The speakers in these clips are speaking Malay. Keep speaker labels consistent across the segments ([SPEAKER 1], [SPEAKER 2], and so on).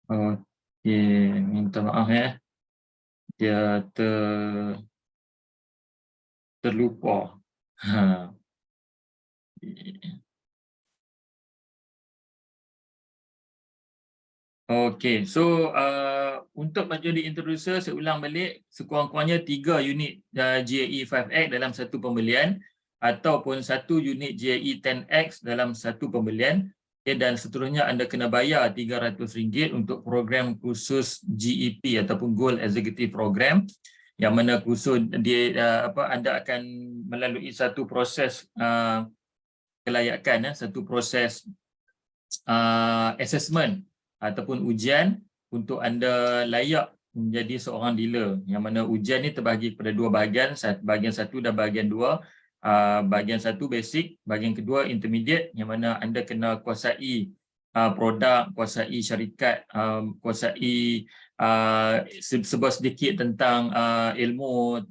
[SPEAKER 1] Okey, minta maaf ya, dia terlupa. Ha. Okey, so untuk menjadi introducer, saya ulang balik, sekurang-kurangnya 3 unit GAE 5X dalam satu pembelian ataupun 1 unit GAE 10X dalam satu pembelian. Okay, dan seterusnya anda kena bayar RM300 untuk program khusus GEP ataupun Gold Executive Program, yang mana khusus dia anda akan melalui satu proses kelayakan, satu proses assessment ataupun ujian untuk anda layak menjadi seorang dealer, yang mana ujian ni terbahagi kepada dua bahagian, bahagian satu dan bahagian dua. Bahagian satu basic, bahagian kedua intermediate, yang mana anda kena kuasai produk, kuasai syarikat, kuasai sebuah sedikit tentang ilmu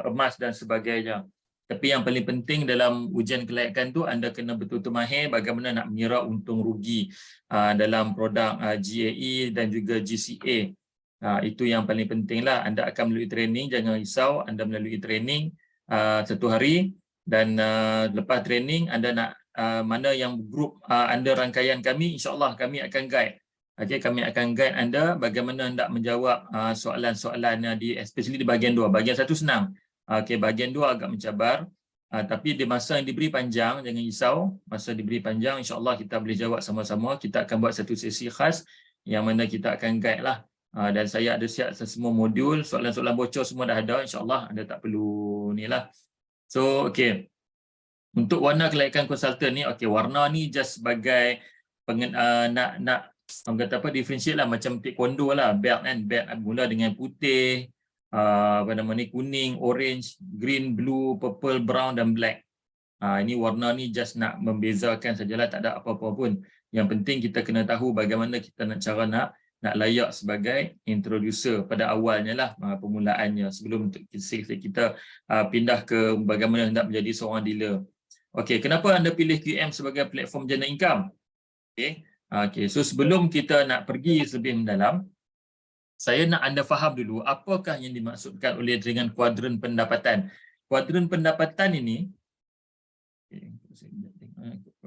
[SPEAKER 1] emas dan sebagainya. Tapi yang paling penting dalam ujian kelayakan tu, anda kena betul-betul mahir bagaimana nak mengira untung rugi dalam produk GAE dan juga GCA. Itu yang paling penting lah. Anda akan melalui training, jangan risau. Anda melalui training 1 hari, dan lepas training anda nak mana yang grup anda rangkaian kami, insyaAllah kami akan guide. Okay, kami akan guide anda bagaimana anda menjawab soalan-soalan especially di bahagian 2. Bahagian 1 senang. Okay, bahagian 2 agak mencabar, tapi di masa yang diberi panjang, jangan risau. Masa diberi panjang, insyaAllah kita boleh jawab sama-sama. Kita akan buat satu sesi khas yang mana kita akan guide lah. Dan saya ada siap semua modul, soalan-soalan bocor semua dah ada. InsyaAllah anda tak perlu ni lah. So, okay. Untuk warna kelayakan konsultan ni, okay, warna ni just sebagai nak orang kata apa, differentiate lah, macam taekwondo lah, belt kan, belt mula dengan putih, apa nama ni, kuning, orange, green, blue, purple, brown dan black. Ini warna ni just nak membezakan sajalah, tak ada apa-apa pun. Yang penting kita kena tahu bagaimana kita nak layak sebagai introducer pada awalnya lah, permulaannya, sebelum kita pindah ke bagaimana hendak menjadi seorang dealer. Okey, kenapa anda pilih QM sebagai platform jana income? Okey, so sebelum kita nak pergi lebih mendalam, saya nak anda faham dulu apakah yang dimaksudkan oleh dengan kuadran pendapatan. Kuadran pendapatan ini,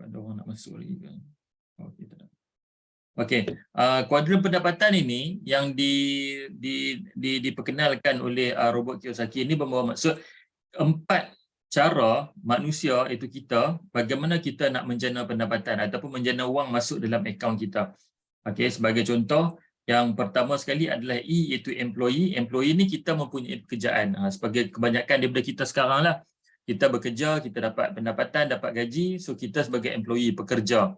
[SPEAKER 1] ada orang nak masuk lagi kan? Okey, tak ada. Okey, kuadran pendapatan ini yang diperkenalkan oleh Robert Kiyosaki ini membawa maksud 4 cara manusia, itu kita, bagaimana kita nak menjana pendapatan ataupun menjana wang masuk dalam akaun kita. Okey, sebagai contoh, yang pertama sekali adalah E, iaitu employee. Employee ni kita mempunyai pekerjaan. Sebagai kebanyakan daripada kita sekarang lah, kita bekerja, kita dapat pendapatan, dapat gaji, so kita sebagai employee, pekerja.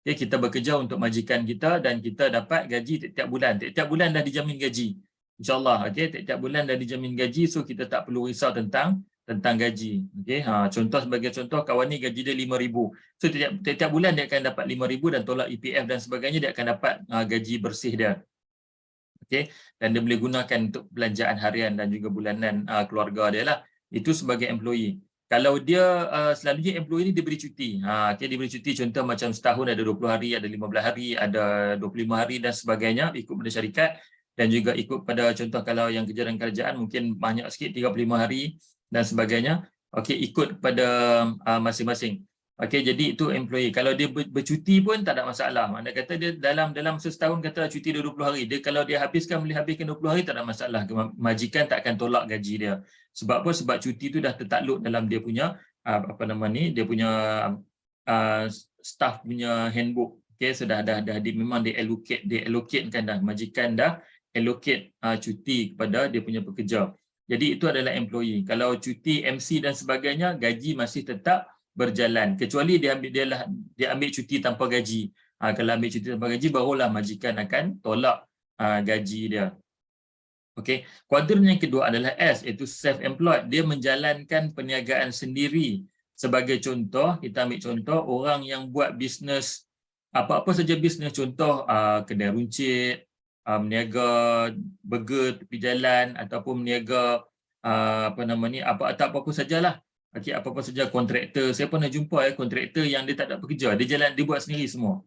[SPEAKER 1] Okay, kita bekerja untuk majikan kita dan kita dapat gaji tiap-tiap bulan. Tiap-tiap bulan dah dijamin gaji, InsyaAllah. Okay, tiap-tiap bulan dah dijamin gaji, so kita tak perlu risau tentang gaji. Okay, contoh, sebagai contoh, kawan ni gaji dia RM5,000. So tiap-tiap bulan dia akan dapat RM5,000 dan tolak EPF dan sebagainya, dia akan dapat gaji bersih dia. Okay, dan dia boleh gunakan untuk belanjaan harian dan juga bulanan keluarga dia lah. Itu sebagai employee. Kalau dia selalunya employee ni diberi cuti. Okay, diberi cuti, contoh macam setahun ada 20 hari, ada 15 hari, ada 25 hari dan sebagainya, ikut pada syarikat. Dan juga ikut pada contoh kalau yang kerajaan mungkin banyak sikit, 35 hari dan sebagainya. Okey, ikut pada masing-masing. Okey, jadi itu employee. Kalau dia bercuti pun tak ada masalah. Mana kata dia dalam setahun kata cuti dia 20 hari. Dia kalau dia boleh habiskan 20 hari, tak ada masalah. Majikan tak akan tolak gaji dia. Sebab apa? Sebab cuti tu dah tertakluk dalam dia punya apa nama ni? Dia punya staff punya handbook. Okey, so dah memang dia allocatekan dah. Majikan dah allocate cuti kepada dia punya pekerja. Jadi itu adalah employee. Kalau cuti MC dan sebagainya, gaji masih tetap berjalan. Kecuali dia ambil cuti tanpa gaji. Kalau ambil cuti tanpa gaji, barulah majikan akan tolak gaji dia. Okey, kuadran yang kedua adalah S, iaitu self-employed. Dia menjalankan perniagaan sendiri. Sebagai contoh, kita ambil contoh orang yang buat bisnes, apa-apa saja bisnes, contoh kedai runcit, meniaga burger tepi jalan, ataupun meniaga apa-apa sajalah. Okey, apa-apa saja, kontraktor. Saya pernah jumpa kontraktor yang dia tak ada pekerja, dia buat sendiri semua.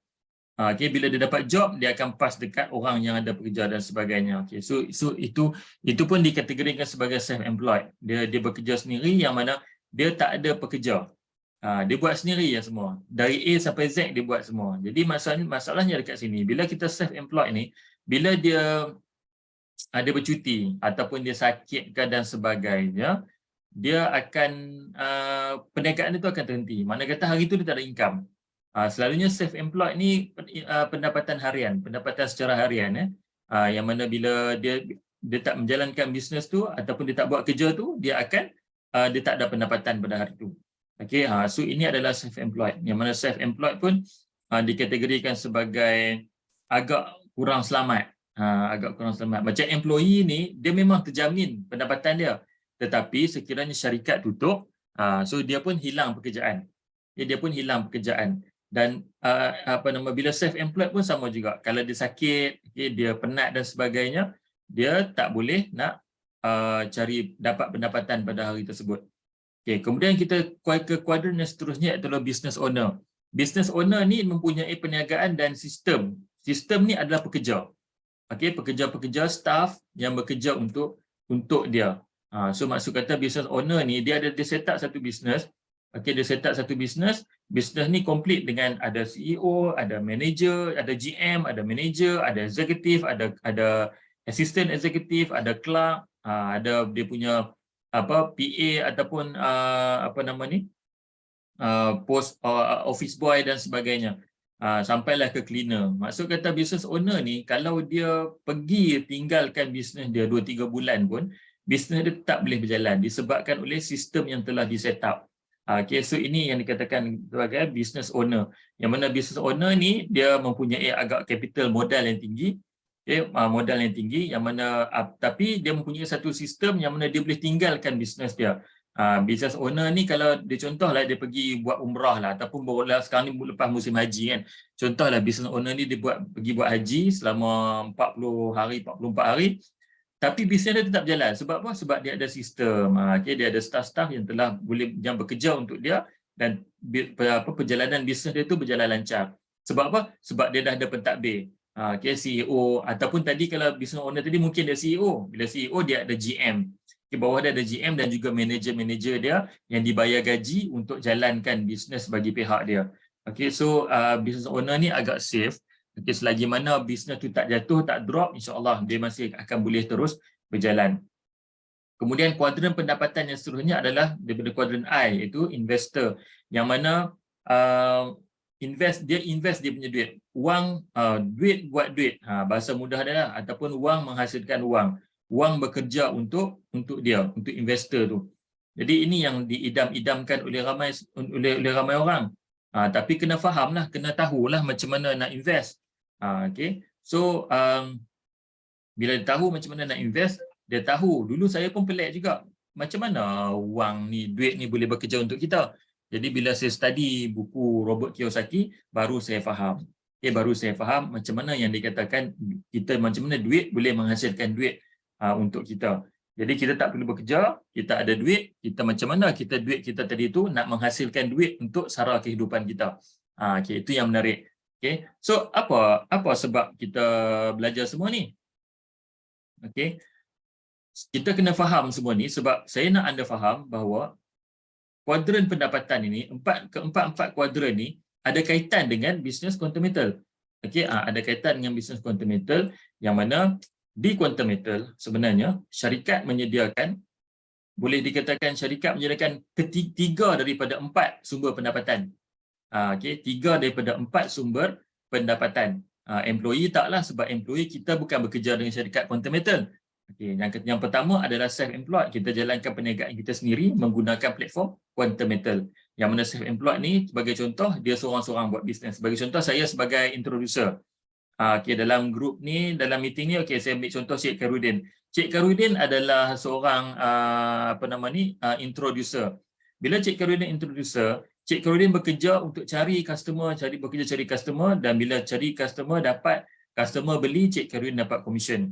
[SPEAKER 1] Okay, bila dia dapat job, dia akan pass dekat orang yang ada pekerja dan sebagainya. Okay, so itu pun dikategorikan sebagai self-employed. Dia bekerja sendiri yang mana dia tak ada pekerja. Dia buat sendiri ya semua. Dari A sampai Z dia buat semua. Jadi masalahnya dekat sini, bila kita self-employed ni, bila dia ada bercuti ataupun dia sakit dan sebagainya, dia akan perniagaan itu akan terhenti. Mana kata hari itu dia tak ada income. Selalunya self-employed ni pendapatan harian, pendapatan secara harian, yang mana bila dia tak menjalankan bisnes tu ataupun dia tak buat kerja tu, dia tak ada pendapatan pada hari itu. Okey, so ini adalah self-employed. Yang mana self-employed pun dikategorikan sebagai agak kurang selamat. Macam employee ni, dia memang terjamin pendapatan dia. Tetapi sekiranya syarikat tutup, so dia pun hilang pekerjaan. Dia pun hilang pekerjaan. Dan bila self-employed pun sama juga. Kalau dia sakit, dia penat dan sebagainya, dia tak boleh nak dapat pendapatan pada hari tersebut. Kemudian kita ke kuadran yang seterusnya adalah business owner. Business owner ni mempunyai perniagaan dan sistem. Sistem ni adalah pekerja. Pekerja-pekerja staff yang bekerja untuk dia. So maksud kata business owner ni dia set up satu business. Dia set up satu business. Business ni complete dengan ada CEO, ada manager, ada GM, ada manager, ada executive, ada assistant executive, ada clerk, ada dia punya PA ataupun post office boy dan sebagainya. Sampailah ke cleaner. Maksud kata business owner ni, kalau dia pergi tinggalkan bisnes dia 2-3 bulan pun, bisnes dia tetap boleh berjalan disebabkan oleh sistem yang telah di-set up. So ini yang dikatakan sebagai business owner. Yang mana business owner ni, dia mempunyai agak capital modal yang tinggi. Modal yang tinggi, yang mana tapi dia mempunyai satu sistem yang mana dia boleh tinggalkan bisnes dia. Business owner ni kalau dia contohlah dia pergi buat umrah lah ataupun sekarang ni lepas musim haji kan. Contohlah business owner ni dia pergi buat haji selama 40 hari, 44 hari. Tapi bisnes dia tetap jalan. Sebab apa? Sebab dia ada sistem. Dia ada staff-staff yang telah yang bekerja untuk dia dan perjalanan bisnes dia tu berjalan lancar. Sebab apa? Sebab dia dah ada pentadbir. CEO ataupun tadi kalau business owner tadi mungkin dia CEO. Bila CEO dia ada GM. Di bawah dia ada GM dan juga manager-manager dia yang dibayar gaji untuk jalankan bisnes bagi pihak dia. So business owner ni agak safe. Selagi mana bisnes tu tak jatuh, tak drop, insya-Allah dia masih akan boleh terus berjalan. Kemudian kuadran pendapatan yang seterusnya adalah daripada kuadran I, iaitu investor, yang mana invest dia punya duit. Duit buat duit. Bahasa mudah dia lah, ataupun wang menghasilkan wang. Wang bekerja untuk dia, untuk investor tu. Jadi ini yang diidam-idamkan oleh ramai orang. Tapi kena fahamlah, kena tahulah macam mana nak invest. So bila dia tahu macam mana nak invest, dia tahu. Dulu saya pun pelik juga. Macam mana wang ni, duit ni boleh bekerja untuk kita. Jadi bila saya study buku Robert Kiyosaki, baru saya faham. Baru saya faham macam mana yang dikatakan kita macam mana duit boleh menghasilkan duit untuk kita. Jadi kita tak perlu bekerja, kita ada duit, kita macam mana duit kita tadi tu nak menghasilkan duit untuk sara kehidupan kita. Itu yang menarik. So apa sebab kita belajar semua ni? Kita kena faham semua ni sebab saya nak anda faham bahawa kuadran pendapatan ini, keempat kuadran ni ada kaitan dengan business quantum metal. Ada kaitan dengan business quantum metal yang mana di quantum metal sebenarnya syarikat menyediakan, boleh dikatakan syarikat menyediakan tiga daripada 4 sumber pendapatan. 3 daripada 4 sumber pendapatan. Employee taklah, sebab employee kita bukan bekerja dengan syarikat quantum metal. Yang pertama adalah self-employed. Kita jalankan perniagaan kita sendiri menggunakan platform quantum metal. Yang mana self-employed ni, sebagai contoh, dia seorang-seorang buat bisnes. Sebagai contoh, saya sebagai introducer. Dalam grup ni, dalam meeting ni, saya ambil contoh Cik Karudin. Cik Karudin adalah seorang introducer. Bila Cik Karudin introducer, Cik Karudin bekerja untuk cari customer, cari customer, dan bila cari customer, dapat customer beli, Cik Karudin dapat commission.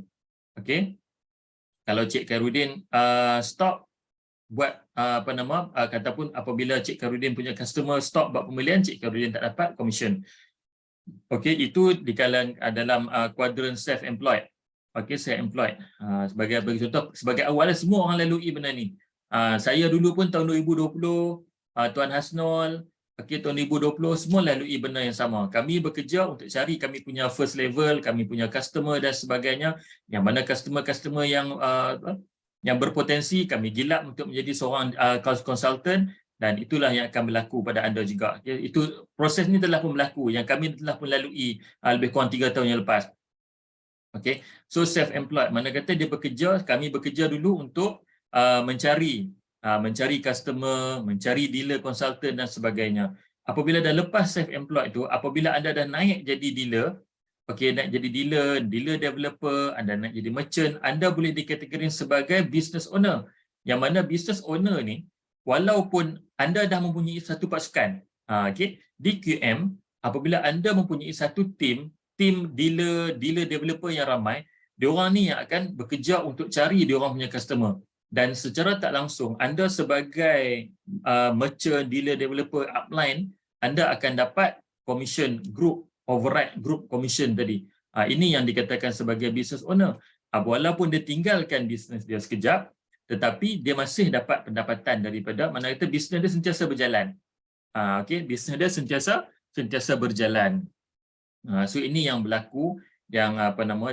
[SPEAKER 1] Kalau Cik Karudin stop buat kataupun apabila Cik Karudin punya customer stop buat pembelian, Cik Karudin tak dapat commission. Okey, itu di kalangan dalam kuadran self-employed. Okey, self-employed. Sebagai bagi contoh, sebagai awal semua orang lalui benda ni. Saya dulu pun tahun 2020, Tuan Hasnul, okey, tahun 2020 semua lalui benda yang sama. Kami bekerja untuk cari kami punya first level, kami punya customer dan sebagainya. Yang mana customer-customer yang berpotensi kami gilap untuk menjadi seorang consultant. Dan itulah yang akan berlaku pada anda juga. Itu proses ni telah pun berlaku yang kami telah pun lalui lebih kurang 3 tahun yang lepas. Okey. So self-employed, mana kata dia bekerja, kami bekerja dulu untuk mencari customer, mencari dealer, konsultan dan sebagainya. Apabila dah lepas self-employed tu, apabila anda dah naik jadi dealer, okey, nak jadi dealer developer, anda nak jadi merchant, anda boleh dikategori sebagai business owner. Yang mana business owner ni, walaupun anda dah mempunyai satu pasukan, okey, di QM, apabila anda mempunyai satu tim dealer developer yang ramai, diorang ni yang akan bekerja untuk cari diorang punya customer. Dan secara tak langsung, anda sebagai merchant, dealer, developer, upline, anda akan dapat commission group, override group commission tadi. Ini yang dikatakan sebagai business owner. Walaupun dia tinggalkan bisnes dia sekejap, tetapi dia masih dapat pendapatan daripada mana kata bisnes dia sentiasa berjalan. Okey, bisnes dia sentiasa berjalan. So ini yang berlaku yang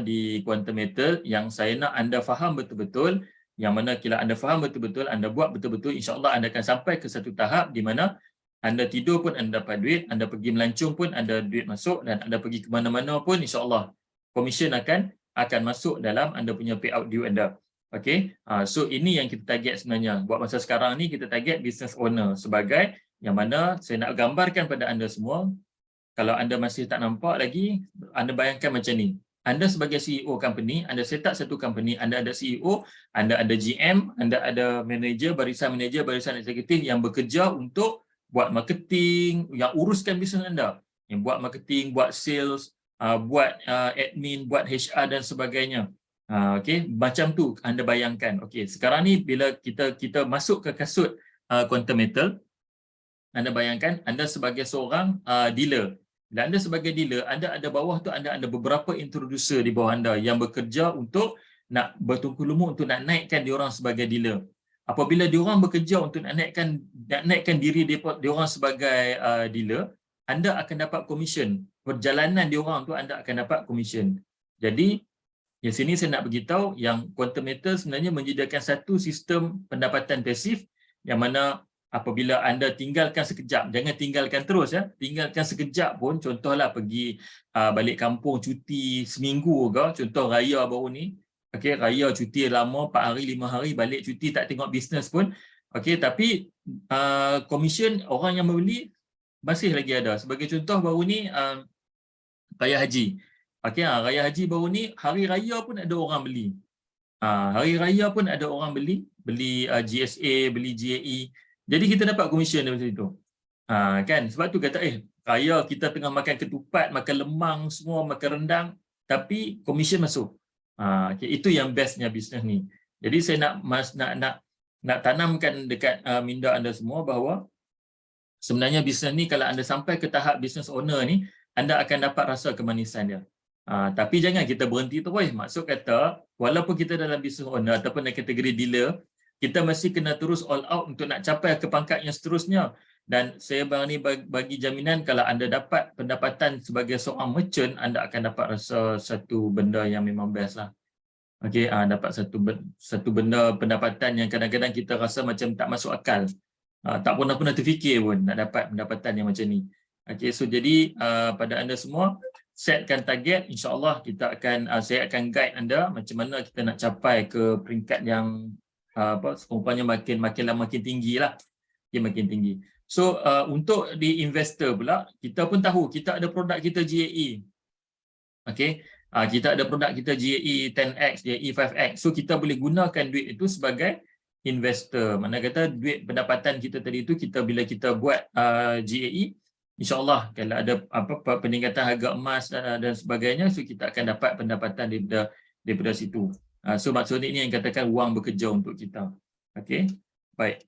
[SPEAKER 1] di quantum metal yang saya nak anda faham betul-betul, yang mana bila anda faham betul-betul, anda buat betul-betul, insya-Allah anda akan sampai ke satu tahap di mana anda tidur pun anda dapat duit, anda pergi melancong pun ada duit masuk, dan anda pergi ke mana-mana pun insya-Allah komisen akan masuk dalam anda punya payout due anda. Okey. So ini yang kita target sebenarnya. Buat masa sekarang ni kita target business owner sebagai yang mana saya nak gambarkan pada anda semua. Kalau anda masih tak nampak lagi, anda bayangkan macam ni. Anda sebagai CEO company, anda set up satu company, anda ada CEO, anda ada GM, anda ada manager, barisan eksekutif yang bekerja untuk buat marketing, yang uruskan bisnes anda. Yang buat marketing, buat sales, buat admin, buat HR dan sebagainya. Okey, macam tu anda bayangkan. Okey, sekarang ni bila kita masuk ke kasut quantum metal, anda bayangkan anda sebagai seorang dealer. Dan anda sebagai dealer, anda ada bawah tu anda ada beberapa introducer di bawah anda yang bekerja untuk nak bertungku lumus untuk nak naikkan diorang sebagai dealer. Apabila diorang bekerja untuk nak naikkan diri diorang sebagai dealer, anda akan dapat komisen. Perjalanan diorang tu anda akan dapat komisen. Jadi yang sini saya nak beritahu yang quantum metal sebenarnya menyediakan satu sistem pendapatan pasif yang mana apabila anda tinggalkan sekejap, jangan tinggalkan terus ya. Tinggalkan sekejap pun, contohlah pergi balik kampung cuti seminggu ke, contoh raya baru ni. Okey, raya cuti lama 4 hari 5 hari balik cuti tak tengok bisnes pun. Okey, tapi komisen orang yang membeli masih lagi ada. Sebagai contoh baru ni raya haji. Okey, raya haji baru ni hari raya pun ada orang beli. Hari raya pun ada orang beli GSA, beli GAE. Jadi kita dapat komisen dari situ. Kan? Sebab tu kata raya kita tengah makan ketupat, makan lemang semua, makan rendang, tapi komisen masuk. Okay, itu yang bestnya bisnes ni. Jadi saya nak tanamkan dekat minda anda semua bahawa sebenarnya bisnes ni kalau anda sampai ke tahap business owner ni, anda akan dapat rasa kemanisan dia. Tapi jangan kita berhenti terus. Maksud kata, walaupun kita dalam business owner ataupun dalam kategori dealer, kita mesti kena terus all out untuk nak capai ke pangkat yang seterusnya. Dan saya berani bagi jaminan kalau anda dapat pendapatan sebagai seorang merchant, anda akan dapat rasa satu benda yang memang best lah. Okey, dapat satu benda pendapatan yang kadang-kadang kita rasa macam tak masuk akal. Tak pernah terfikir pun nak dapat pendapatan yang macam ni. Okey, so jadi pada anda semua, setkan target, insya-Allah saya akan guide anda macam mana kita nak capai ke peringkat yang serumpanya makin lama makin tinggi lah. Okay, makin tinggi. So untuk di investor pula, kita pun tahu kita ada produk kita GAE. Okey. Kita ada produk kita GAE 10X, GAE 5X. So kita boleh gunakan duit itu sebagai investor. Mana kata duit pendapatan kita tadi itu bila kita buat GAE, insya-Allah kalau ada peningkatan harga emas dan sebagainya, so kita akan dapat pendapatan daripada situ. So maksudnya ini yang katakan wang bekerja untuk kita. Okey. Baik.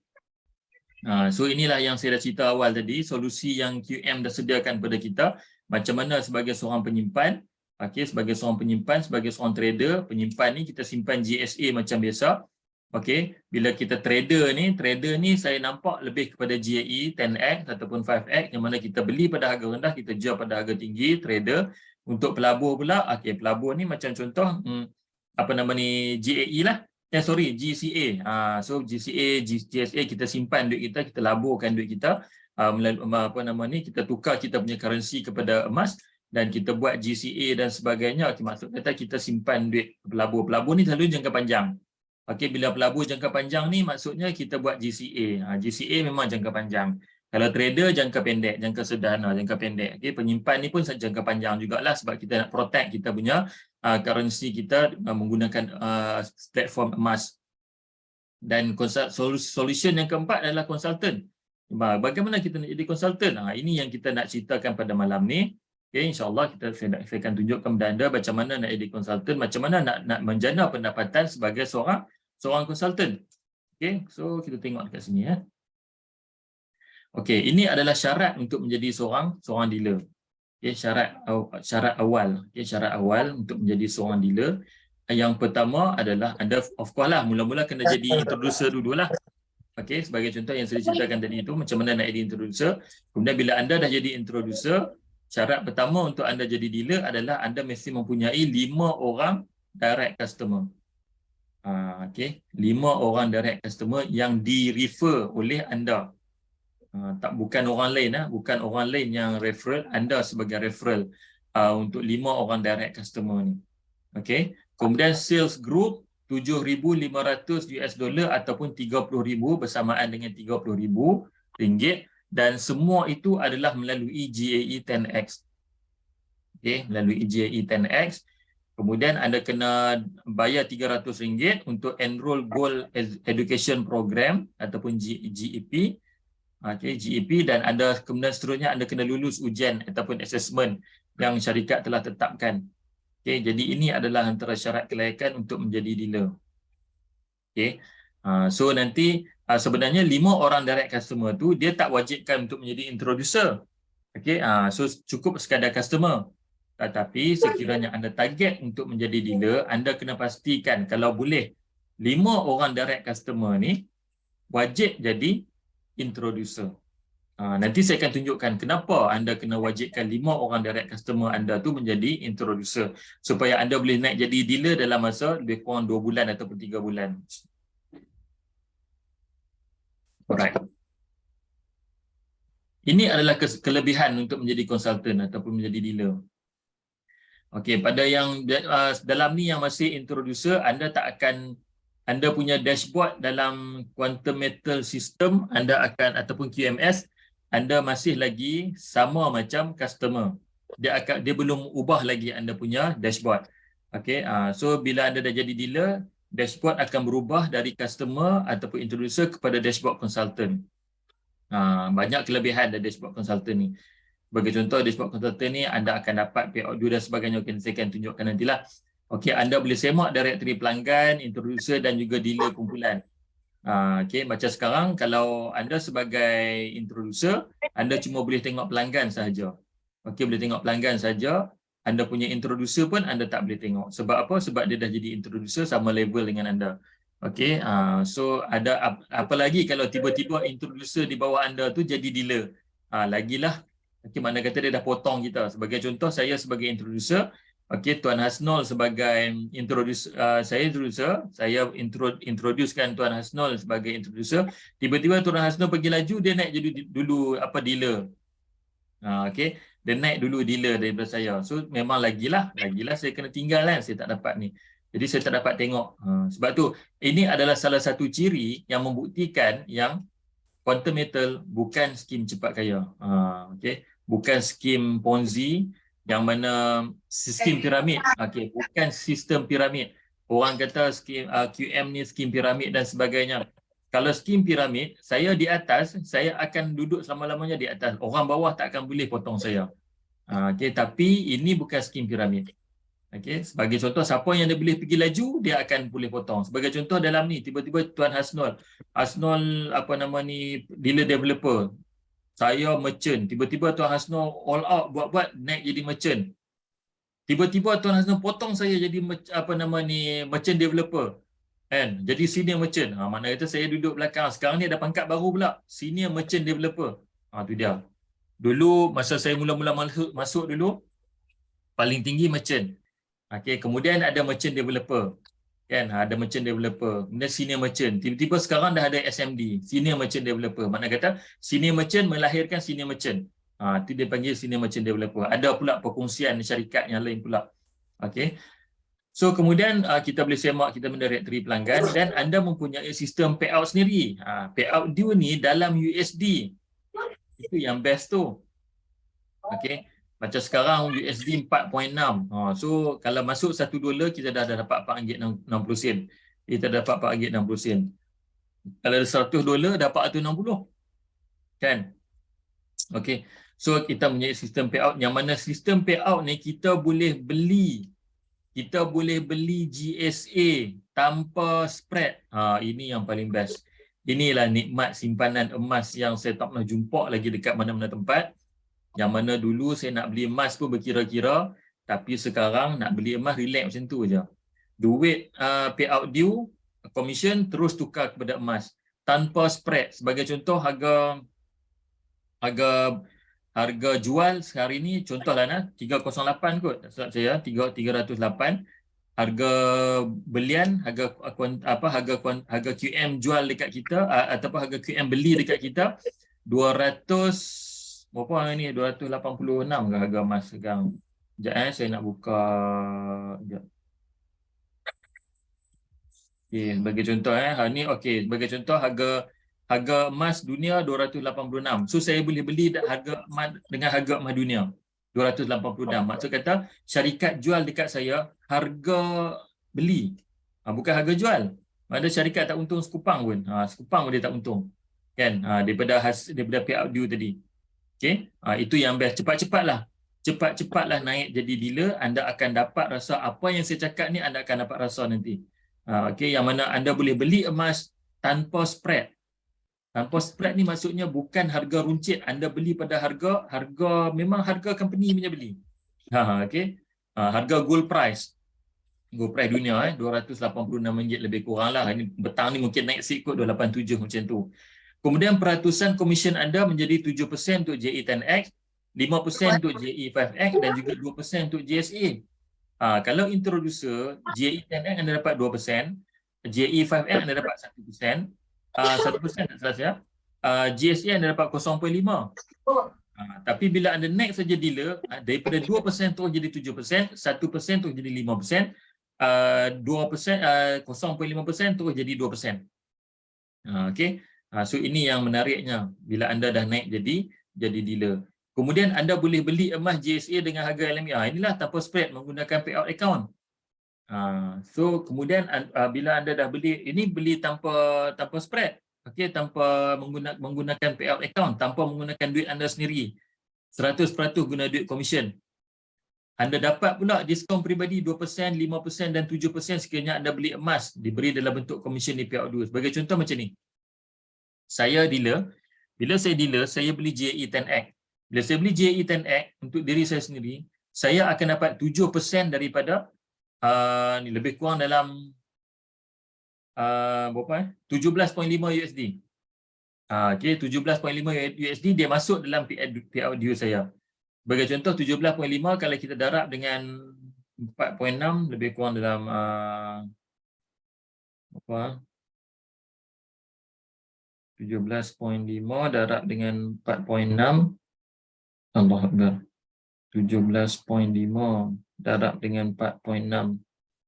[SPEAKER 1] So inilah yang saya dah cerita awal tadi, solusi yang QM dah sediakan kepada kita. macam mana sebagai seorang penyimpan, okey, sebagai seorang penyimpan, sebagai seorang trader, penyimpan ni kita simpan GSA macam biasa. Okey, bila kita trader ni saya nampak lebih kepada GAE 10x ataupun 5x, yang mana kita beli pada harga rendah, kita jual pada harga tinggi, trader. Untuk pelabur pula, okey, pelabur ni macam contoh apa nama ni, GAE lah. GCA. So GCA, GSA, kita simpan duit kita laburkan duit kita melalui apa nama ni, kita tukar kita punya currency kepada emas dan kita buat GCA dan sebagainya. Okay, maksud kata kita simpan duit pelabur. Pelabur ni selalu jangka panjang. Okey, bila pelabur jangka panjang ni maksudnya kita buat GCA. GCA memang jangka panjang. Kalau trader jangka pendek, jangka sederhana, jangka pendek. Okey, penyimpan ni pun jangka panjang jugalah sebab kita nak protect kita punya currency kita menggunakan platform emas. Dan solution yang keempat adalah consultant. Bagaimana kita nak jadi consultant? Ini yang kita nak ceritakan pada malam ni. Okay, insyaAllah saya akan tunjukkan kepada anda macam mana nak jadi consultant, macam mana nak menjana pendapatan sebagai seorang consultant. Okay, so kita tengok dekat sini ya. Okay, ini adalah syarat untuk menjadi seorang dealer. Okay, syarat awal. Okay, syarat awal untuk menjadi seorang dealer. Yang pertama adalah anda, of course lah, mula-mula kena jadi introducer dululah. Okay, sebagai contoh yang saya ceritakan tadi itu, macam mana nak jadi introducer. Kemudian bila anda dah jadi introducer, syarat pertama untuk anda jadi dealer adalah anda mesti mempunyai 5 orang direct customer. Okay, 5 orang direct customer yang di-refer oleh anda. Bukan orang lain, bukan orang lain yang referral, anda sebagai referral untuk 5 orang direct customer ni. Okay, kemudian sales group $7,500 ataupun 30,000 bersamaan dengan 30,000 ringgit. Dan semua itu adalah melalui GAE 10x. Okay, melalui GAE 10x. Kemudian anda kena bayar RM300 untuk enroll Gold Education Program ataupun GEP. Okay, GEP, dan anda kemudian seterusnya anda kena lulus ujian ataupun assessment yang syarikat telah tetapkan. Okay, jadi ini adalah antara syarat kelayakan untuk menjadi dealer. Okay. So nanti sebenarnya 5 orang direct customer tu dia tak wajibkan untuk menjadi introducer. Okay. So cukup sekadar customer. Tetapi sekiranya anda target untuk menjadi dealer, anda kena pastikan kalau boleh 5 orang direct customer ni wajib jadi introducer. Nanti saya akan tunjukkan kenapa anda kena wajibkan 5 orang direct customer anda tu menjadi introducer supaya anda boleh naik jadi dealer dalam masa lebih kurang 2 bulan ataupun 3 bulan. Alright. Ini adalah kelebihan untuk menjadi consultant ataupun menjadi dealer. Okey, pada yang dalam ni yang masih introducer, anda punya dashboard dalam quantum metal system anda akan ataupun QMS anda masih lagi sama macam customer. Dia belum ubah lagi anda punya dashboard. Okey, so bila anda dah jadi dealer, dashboard akan berubah dari customer ataupun introducer kepada dashboard consultant. Banyak kelebihan dari dashboard consultant ni. Sebagai contoh, dashboard consultant ni anda akan dapat payout due dan sebagainya. Okay, saya akan tunjukkan nantilah. Okey, anda boleh semak directory pelanggan, introducer dan juga dealer kumpulan. Okey, macam sekarang kalau anda sebagai introducer, anda cuma boleh tengok pelanggan sahaja. Okey, boleh tengok pelanggan saja. Anda punya introducer pun anda tak boleh tengok. Sebab apa? Sebab dia dah jadi introducer sama level dengan anda. Okey, so ada apa lagi kalau tiba-tiba introducer di bawah anda tu jadi dealer. Lagilah. Okey, mana kata dia dah potong kita. Sebagai contoh, saya sebagai introducer, okey, Tuan Hasnul sebagai saya introducer, saya introducekan Tuan Hasnul sebagai introducer. Tiba-tiba Tuan Hasnul pergi laju, dia naik jadi dulu dealer. Okey, dia naik dulu dealer daripada saya. So memang lagilah saya kena tinggal kan, saya tak dapat ni. Jadi saya tak dapat tengok. Sebab tu ini adalah salah satu ciri yang membuktikan yang quantum metal bukan skim cepat kaya. Okey, bukan skim Ponzi yang mana sistem piramid. Okey, bukan sistem piramid. Orang kata skim QM ni skim piramid dan sebagainya. Kalau skim piramid, saya di atas, saya akan duduk selama-lamanya di atas. Orang bawah tak akan boleh potong saya. Okey, tapi ini bukan skim piramid. Okey, sebagai contoh, siapa yang dia boleh pergi laju, dia akan boleh potong. Sebagai contoh dalam ni, tiba-tiba Tuan Hasnul apa nama ni, dealer developer. Saya merchant. Tiba-tiba Tuan Hasno all out buat-buat naik jadi merchant. Tiba-tiba Tuan Hasno potong saya jadi merchant developer. Kan? Jadi senior merchant. Maknanya itu saya duduk belakang. Sekarang ni ada pangkat baru pula. Senior merchant developer. Tu dia. Dulu masa saya mula-mula masuk dulu, paling tinggi merchant. Okey, kemudian ada merchant developer. Kan, ada merchant developer, kemudian senior merchant. Tiba-tiba sekarang dah ada SMD, senior merchant developer. Maknanya kata senior merchant melahirkan senior merchant. Itu dia panggil senior merchant developer. Ada pula perkongsian syarikat yang lain pula. Okey. So kemudian kita boleh semak kita mendirectory pelanggan dan anda mempunyai sistem payout sendiri. Payout due ni dalam USD. Itu yang best tu. Okey. Macam sekarang USD 4.6. So kalau masuk $1 kita dah dapat RM4.60. Kita dapat RM4.60. Kalau ada $100 dapat $160. Kan? Okey. So kita punya sistem payout yang mana sistem payout ni kita boleh beli GSA tanpa spread. Ini yang paling best. Inilah nikmat simpanan emas yang saya tak pernah jumpa lagi dekat mana-mana tempat. Yang mana dulu saya nak beli emas pun berkira-kira, tapi sekarang nak beli emas relax macam tu je. Duit payout due, commission terus tukar kepada emas tanpa spread. Sebagai contoh harga jual sehari ni contohlah 308 kot. Saya 308. Harga belian, harga QM jual dekat kita ataupun harga QM beli dekat kita 200 berapa ni? 286 ke harga emas sekarang? Sekejap saya nak buka. Sekejap. Okey, sebagai contoh ni okey, sebagai contoh harga emas dunia 286. So saya boleh beli harga emas dengan harga emas dunia 286. Maksud kata syarikat jual dekat saya harga beli. Bukan harga jual. Mana syarikat tak untung sekupang pun. Sekupang pun dia tak untung. Kan? Daripada payout due tadi. Okay? Itu yang best. Cepat-cepatlah naik jadi dealer. Anda akan dapat rasa apa yang saya cakap ni, anda akan dapat rasa nanti. Okay? Yang mana anda boleh beli emas tanpa spread. Tanpa spread ni maksudnya bukan harga runcit. Anda beli pada harga memang harga company punya beli. Okay? Harga gold price. Gold price dunia RM286 lebih kurang lah. Ini petang ni mungkin naik sikit kot 287 macam tu. Kemudian peratusan komisen anda menjadi 7% untuk JE10X, 5% untuk JE5X dan juga 2% untuk JSA. Kalau introducer, JE10X anda dapat 2%, JE5X anda dapat 1%, 1% tak salah saya, JSA anda dapat 0.5%. Tapi bila anda naik saja dealer, daripada 2% terus jadi 7%, 1% terus jadi 5%, 2%, 0.5% terus jadi 2%. Okey. So ini yang menariknya bila anda dah naik jadi dealer. Kemudian anda boleh beli emas JSA dengan harga alamiah. Inilah tanpa spread menggunakan payout account. So kemudian bila anda dah beli, ini beli tanpa spread. Okey, tanpa menggunakan payout account, tanpa menggunakan duit anda sendiri. 100% guna duit komisen. Anda dapat pula diskaun peribadi 2%, 5% dan 7% sekiranya anda beli emas diberi dalam bentuk komisen di payout due. Sebagai contoh macam ni. Saya dealer, bila saya dealer, saya beli JE10X. Bila saya beli JE10X untuk diri saya sendiri, saya akan dapat 7% daripada ni lebih kurang dalam berapa 17.5 USD. Okey, 17.5 USD dia masuk dalam payout due saya. Sebagai contoh 17.5 kalau kita darab dengan 4.6 lebih kurang dalam berapa? 17.5 darab dengan 4.6. Allah Akbar. 17.5 darab dengan 4.6.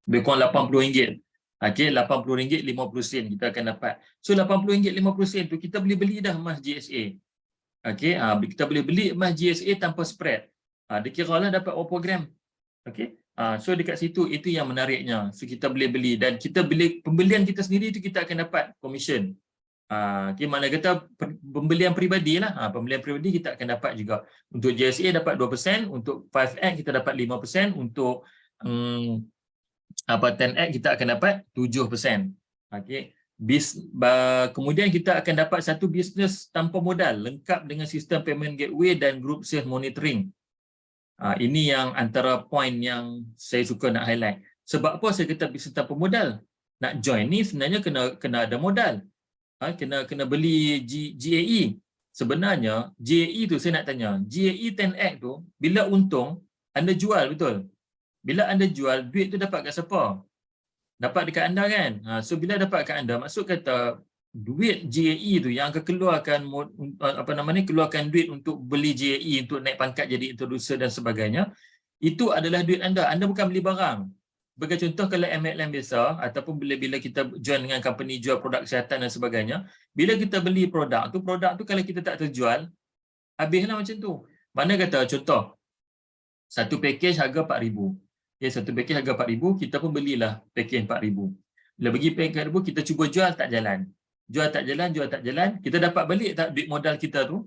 [SPEAKER 1] Lebih kurang RM80. Okey, RM80.50 kita akan dapat. So RM80.50 tu kita boleh beli dah emas GSA. Okey, kita boleh beli emas GSA tanpa spread. Dikiralah dapat berapa gram. Okey. So dekat situ itu yang menariknya. So kita boleh beli dan kita beli pembelian kita sendiri itu kita akan dapat komisen. Okay, mana kata pembelian peribadi lah. Pembelian peribadi kita akan dapat juga. Untuk JSA dapat 2%, untuk 5X kita dapat 5%, untuk 10X kita akan dapat 7%. Okay. Kemudian kita akan dapat satu bisnes tanpa modal lengkap dengan sistem payment gateway dan group sales monitoring. Ini yang antara poin yang saya suka nak highlight. Sebab apa saya kata bisnes tanpa modal? Nak join ni sebenarnya kena ada modal. Kena beli GAE. Sebenarnya GAE tu saya nak tanya, GAE 10X tu bila untung anda jual, betul? Bila anda jual, duit tu dapat kat siapa? Dapat dekat anda kan? So bila dapat kat anda, maksud kata duit GAE tu yang akan keluarkan duit untuk beli GAE, untuk naik pangkat jadi introducer dan sebagainya, itu adalah duit anda. Anda bukan beli barang. Sebagai contoh, kalau MLM biasa ataupun bila kita join dengan company jual produk kesihatan dan sebagainya, bila kita beli produk tu kalau kita tak terjual, habislah macam tu. Mana kata contoh, satu package harga RM4,000. Okay, satu package harga RM4,000, kita pun belilah package RM4,000. Bila bagi package RM4,000, kita cuba jual tak jalan. Jual tak jalan, kita dapat balik tak duit modal kita tu?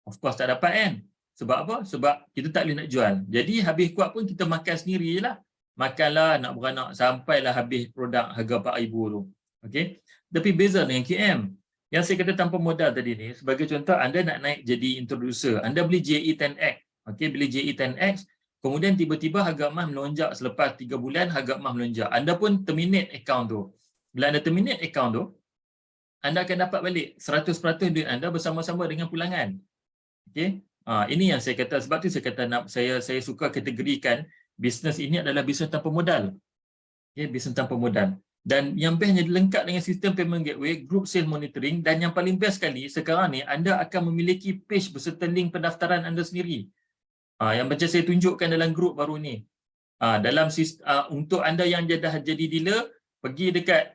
[SPEAKER 1] Of course tak dapat kan? Sebab apa? Sebab kita tak boleh nak jual. Jadi habis kuat pun kita makan sendiri je lah. Makanlah nak beranak sampailah habis produk harga RM4,000 tu. Okey. Tapi beza dengan KM. Yang saya kata tanpa modal tadi ni, sebagai contoh anda nak naik jadi introducer, anda beli GAE 10X. Okey, beli GAE 10X, kemudian tiba-tiba harga emas melonjak selepas 3 bulan, harga emas melonjak. Anda pun terminate account tu. Bila anda terminate account tu, anda akan dapat balik 100% duit anda bersama-sama dengan pulangan. Okey. Ini yang saya kata, sebab tu saya kata saya suka kategorikan bisnes ini adalah bisnes tanpa modal. Okay, bisnes tanpa modal. Dan yang bestnya lengkap dengan sistem payment gateway, group sales monitoring, dan yang paling best sekali sekarang ni anda akan memiliki page beserta link pendaftaran anda sendiri. Yang macam saya tunjukkan dalam grup baru ni. Untuk anda yang dah jadi dealer, pergi dekat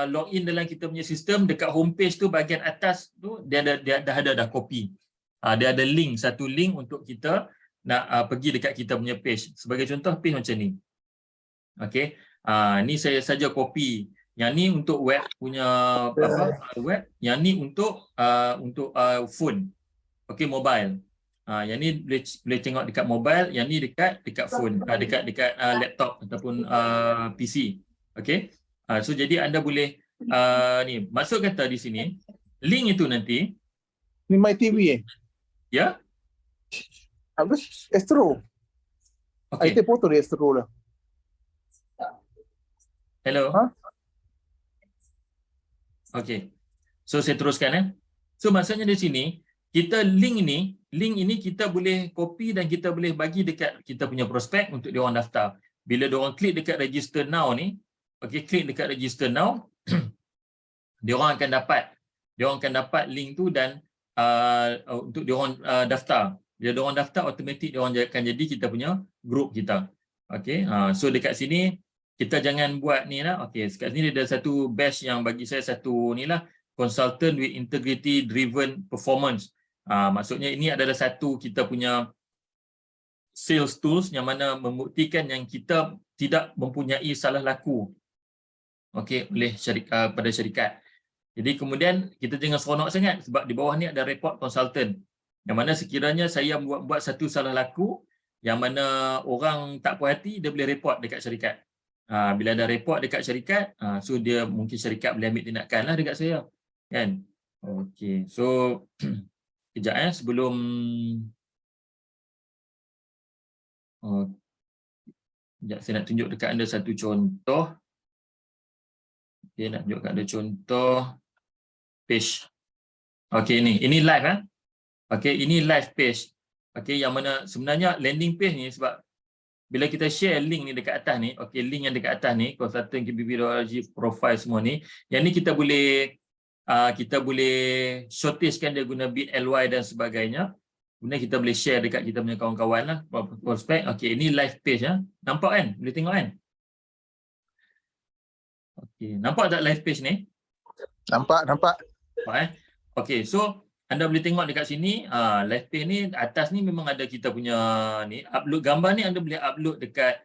[SPEAKER 1] login dalam kita punya sistem, dekat homepage tu bahagian atas tu dia dah ada copy. Dia ada link, satu link untuk kita nak pergi dekat kita punya page. Sebagai contoh page macam ni. Okey. Ni saya saja copy. Yang ni untuk web punya web, yang ni untuk phone. Okey, mobile. Yang ni boleh tengok dekat mobile, yang ni dekat phone, dekat laptop ataupun PC. Okey. So jadi anda boleh ni masuk kata di sini link itu nanti
[SPEAKER 2] ni My TV
[SPEAKER 1] ya.
[SPEAKER 2] Apa? Astro.
[SPEAKER 1] Okey.
[SPEAKER 2] Itu foto dia Astro lah.
[SPEAKER 1] Hello. Okey. So saya teruskan. So maksudnya di sini kita link ini kita boleh copy dan kita boleh bagi dekat kita punya prospek untuk dia orang daftar. Bila dia orang klik dekat register now ni, okey, klik dekat register now, dia orang akan dapat link tu dan untuk dia orang daftar. Bila dia orang daftar, automatik dia orang akan jadi kita punya group kita. Okey, so dekat sini kita jangan buat ni lah. Okey, dekat sini ada satu badge yang bagi saya satu ni lah, consultant with integrity driven performance. Maksudnya ini adalah satu kita punya sales tools yang mana membuktikan yang kita tidak mempunyai salah laku, okey, oleh pada syarikat. Jadi kemudian kita jangan seronok sangat sebab di bawah ni ada report consultant. Yang mana sekiranya saya buat satu salah laku yang mana orang tak puas hati, dia boleh report dekat syarikat. Bila ada report dekat syarikat, so dia mungkin syarikat boleh ambil tindakan lah dekat saya. Kan? Okey, so kejap sebelum sekejap saya nak tunjuk dekat anda satu contoh. Okey, nak tunjuk dekat anda contoh page. Okey, ini live Okey, ini live page. Okey, yang mana sebenarnya landing page ni sebab bila kita share link ni dekat atas ni, okey, link yang dekat atas ni, consultant KBB.org profile semua ni, yang ni kita boleh showcasekan dia guna bit.ly dan sebagainya. Kemudian kita boleh share dekat kita punya kawan-kawan lah, prospek. Okey, ini live page Nampak kan? Boleh tengok kan? Okey, nampak tak live page ni?
[SPEAKER 2] Nampak.
[SPEAKER 1] Okey, so anda boleh tengok dekat sini, live page ni atas ni memang ada kita punya ni, upload gambar ni anda boleh upload dekat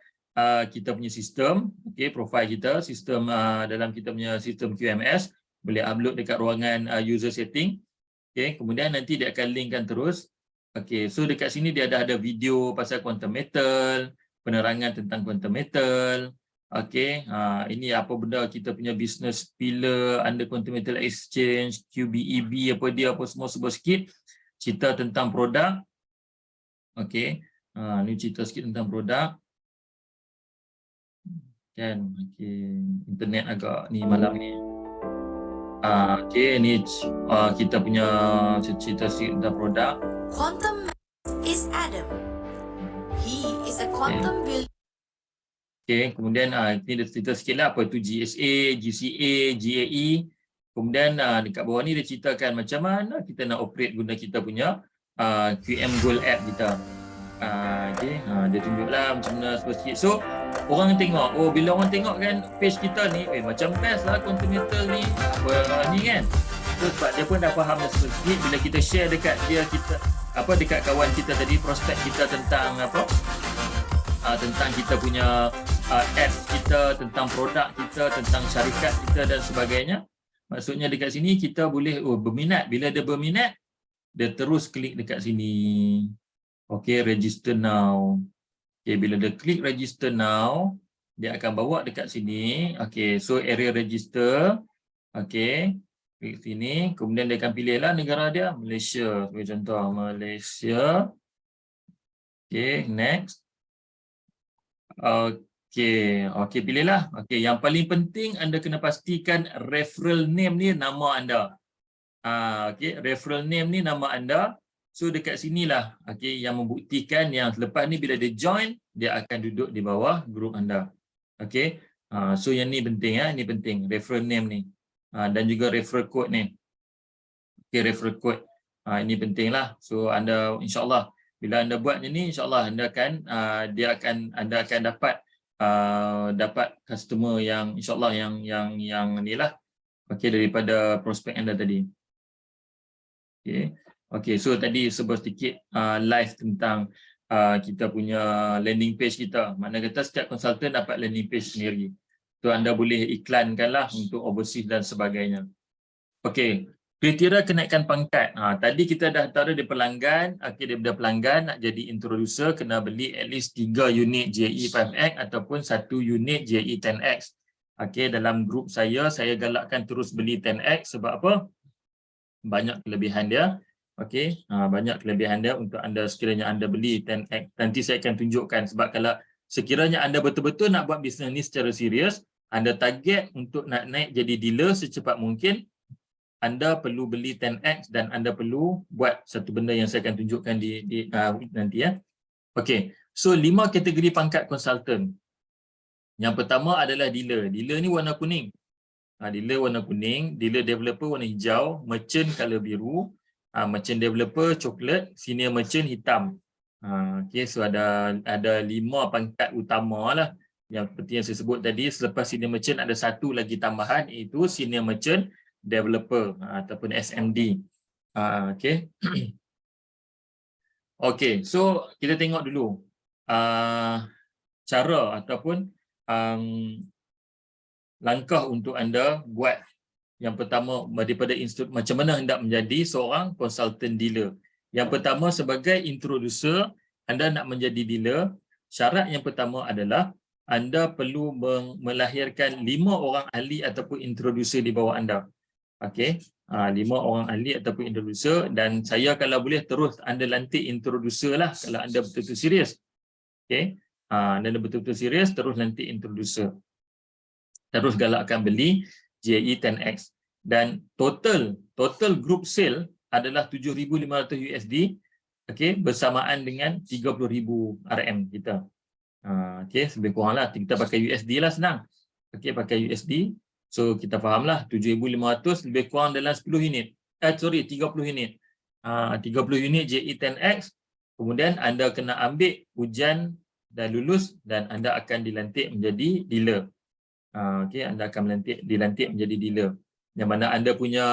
[SPEAKER 1] kita punya sistem, okey, profile kita, sistem dalam kita punya sistem QMS, boleh upload dekat ruangan user setting. Okey, kemudian nanti dia akan linkkan terus. Okey, so dekat sini dia ada video pasal quantum metal, penerangan tentang quantum metal. Okey, ini apa benda kita punya business pillar under Continental Exchange, QBEB apa dia apa semua sebut sikit. Cerita tentang produk. Okey. Ni cerita sikit tentang produk. Kan, okey. Internet agak ni malam ni. Okey, ni kita punya cerita sikit tentang produk.
[SPEAKER 3] Quantum is Adam. He is a quantum builder.
[SPEAKER 1] Okey, kemudian ini dia cerita sikit lah apa tu GSA, GCA, GAE. Kemudian dekat bawah ni dia ceritakan macam mana kita nak operate guna kita punya QM Gold app kita. Okey, dia tunjuklah macam mana sikit. So, orang tengok, oh bila orang tengok kan page kita ni, macam best lah Continental ni, apa ni kan. So, sebab dia pun dah faham dah sikit bila kita share dekat dia kita dekat kawan kita tadi, prospek kita tentang tentang kita punya apps kita, tentang produk kita, tentang syarikat kita dan sebagainya. Maksudnya dekat sini kita boleh berminat. Bila dia berminat, dia terus klik dekat sini. Okey, register now. Okey, bila dia klik register now, dia akan bawa dekat sini. Okey, so area register. Okey, klik sini. Kemudian dia akan pilihlah negara dia, Malaysia. Sebagai contoh, Malaysia. Okey, next. Okey, pilihlah. Okey, yang paling penting anda kena pastikan referral name ni nama anda. Okey, referral name ni nama anda. So dekat sinilah okey yang membuktikan yang selepas ni bila dia join dia akan duduk di bawah grup anda. Okey. So yang ni penting ini penting referral name ni. Dan juga referral code ni. Okey, referral code. Ini pentinglah. So anda insya-Allah bila anda buat ni insya-Allah anda akan dapat customer yang insya-Allah yang inilah okey daripada prospek anda tadi. Okey. Okey, so tadi sebut sedikit live tentang kita punya landing page kita. Mana kata setiap konsultan dapat landing page sendiri. So anda boleh iklankanlah untuk overseas dan sebagainya. Okey, kriteria kenaikan pangkat. Tadi kita dah taruh di pelanggan. Okey, daripada pelanggan nak jadi introducer kena beli at least 3 unit JE 5X ataupun 1 unit JE 10X. Okey, dalam grup saya galakkan terus beli 10X sebab apa? Banyak kelebihan dia. Okey, banyak kelebihan dia untuk anda sekiranya anda beli 10X. Nanti saya akan tunjukkan sebab kalau sekiranya anda betul-betul nak buat bisnes ni secara serius, anda target untuk nak naik jadi dealer secepat mungkin, anda perlu beli 10X dan anda perlu buat satu benda yang saya akan tunjukkan di nanti ya. Okey, so 5 kategori pangkat konsultan. Yang pertama adalah dealer. Dealer ni warna kuning. Dealer warna kuning, dealer developer warna hijau, merchant color biru, merchant developer coklat, senior merchant hitam. Okey, so ada 5 pangkat utama lah. Yang seperti yang saya sebut tadi, selepas senior merchant ada satu lagi tambahan iaitu senior merchant developer ataupun SMD. Okey. Okey, so kita tengok dulu cara ataupun langkah untuk anda buat. Yang pertama daripada macam mana hendak menjadi seorang konsultan dealer. Yang pertama sebagai introducer, anda nak menjadi dealer, syarat yang pertama adalah anda perlu melahirkan 5 orang ahli ataupun introducer di bawah anda. Okey, 5 orang ahli ataupun introducer dan saya kalau boleh terus anda lantik introducer lah kalau anda betul-betul serius. Okey, anda betul-betul serius terus lantik introducer. Terus galakkan beli JE 10X dan total group sale adalah 7,500 USD, okey, bersamaan dengan 30,000 RM kita. Okey, lebih kuranglah kita pakai USD lah senang. Okey, pakai USD. So kita fahamlah 7,500 lebih kurang dalam 10 unit. 30 unit. 30 unit JE 10X. Kemudian anda kena ambil ujian dan lulus dan anda akan dilantik menjadi dealer. Okey, anda akan dilantik menjadi dealer. Yang mana anda punya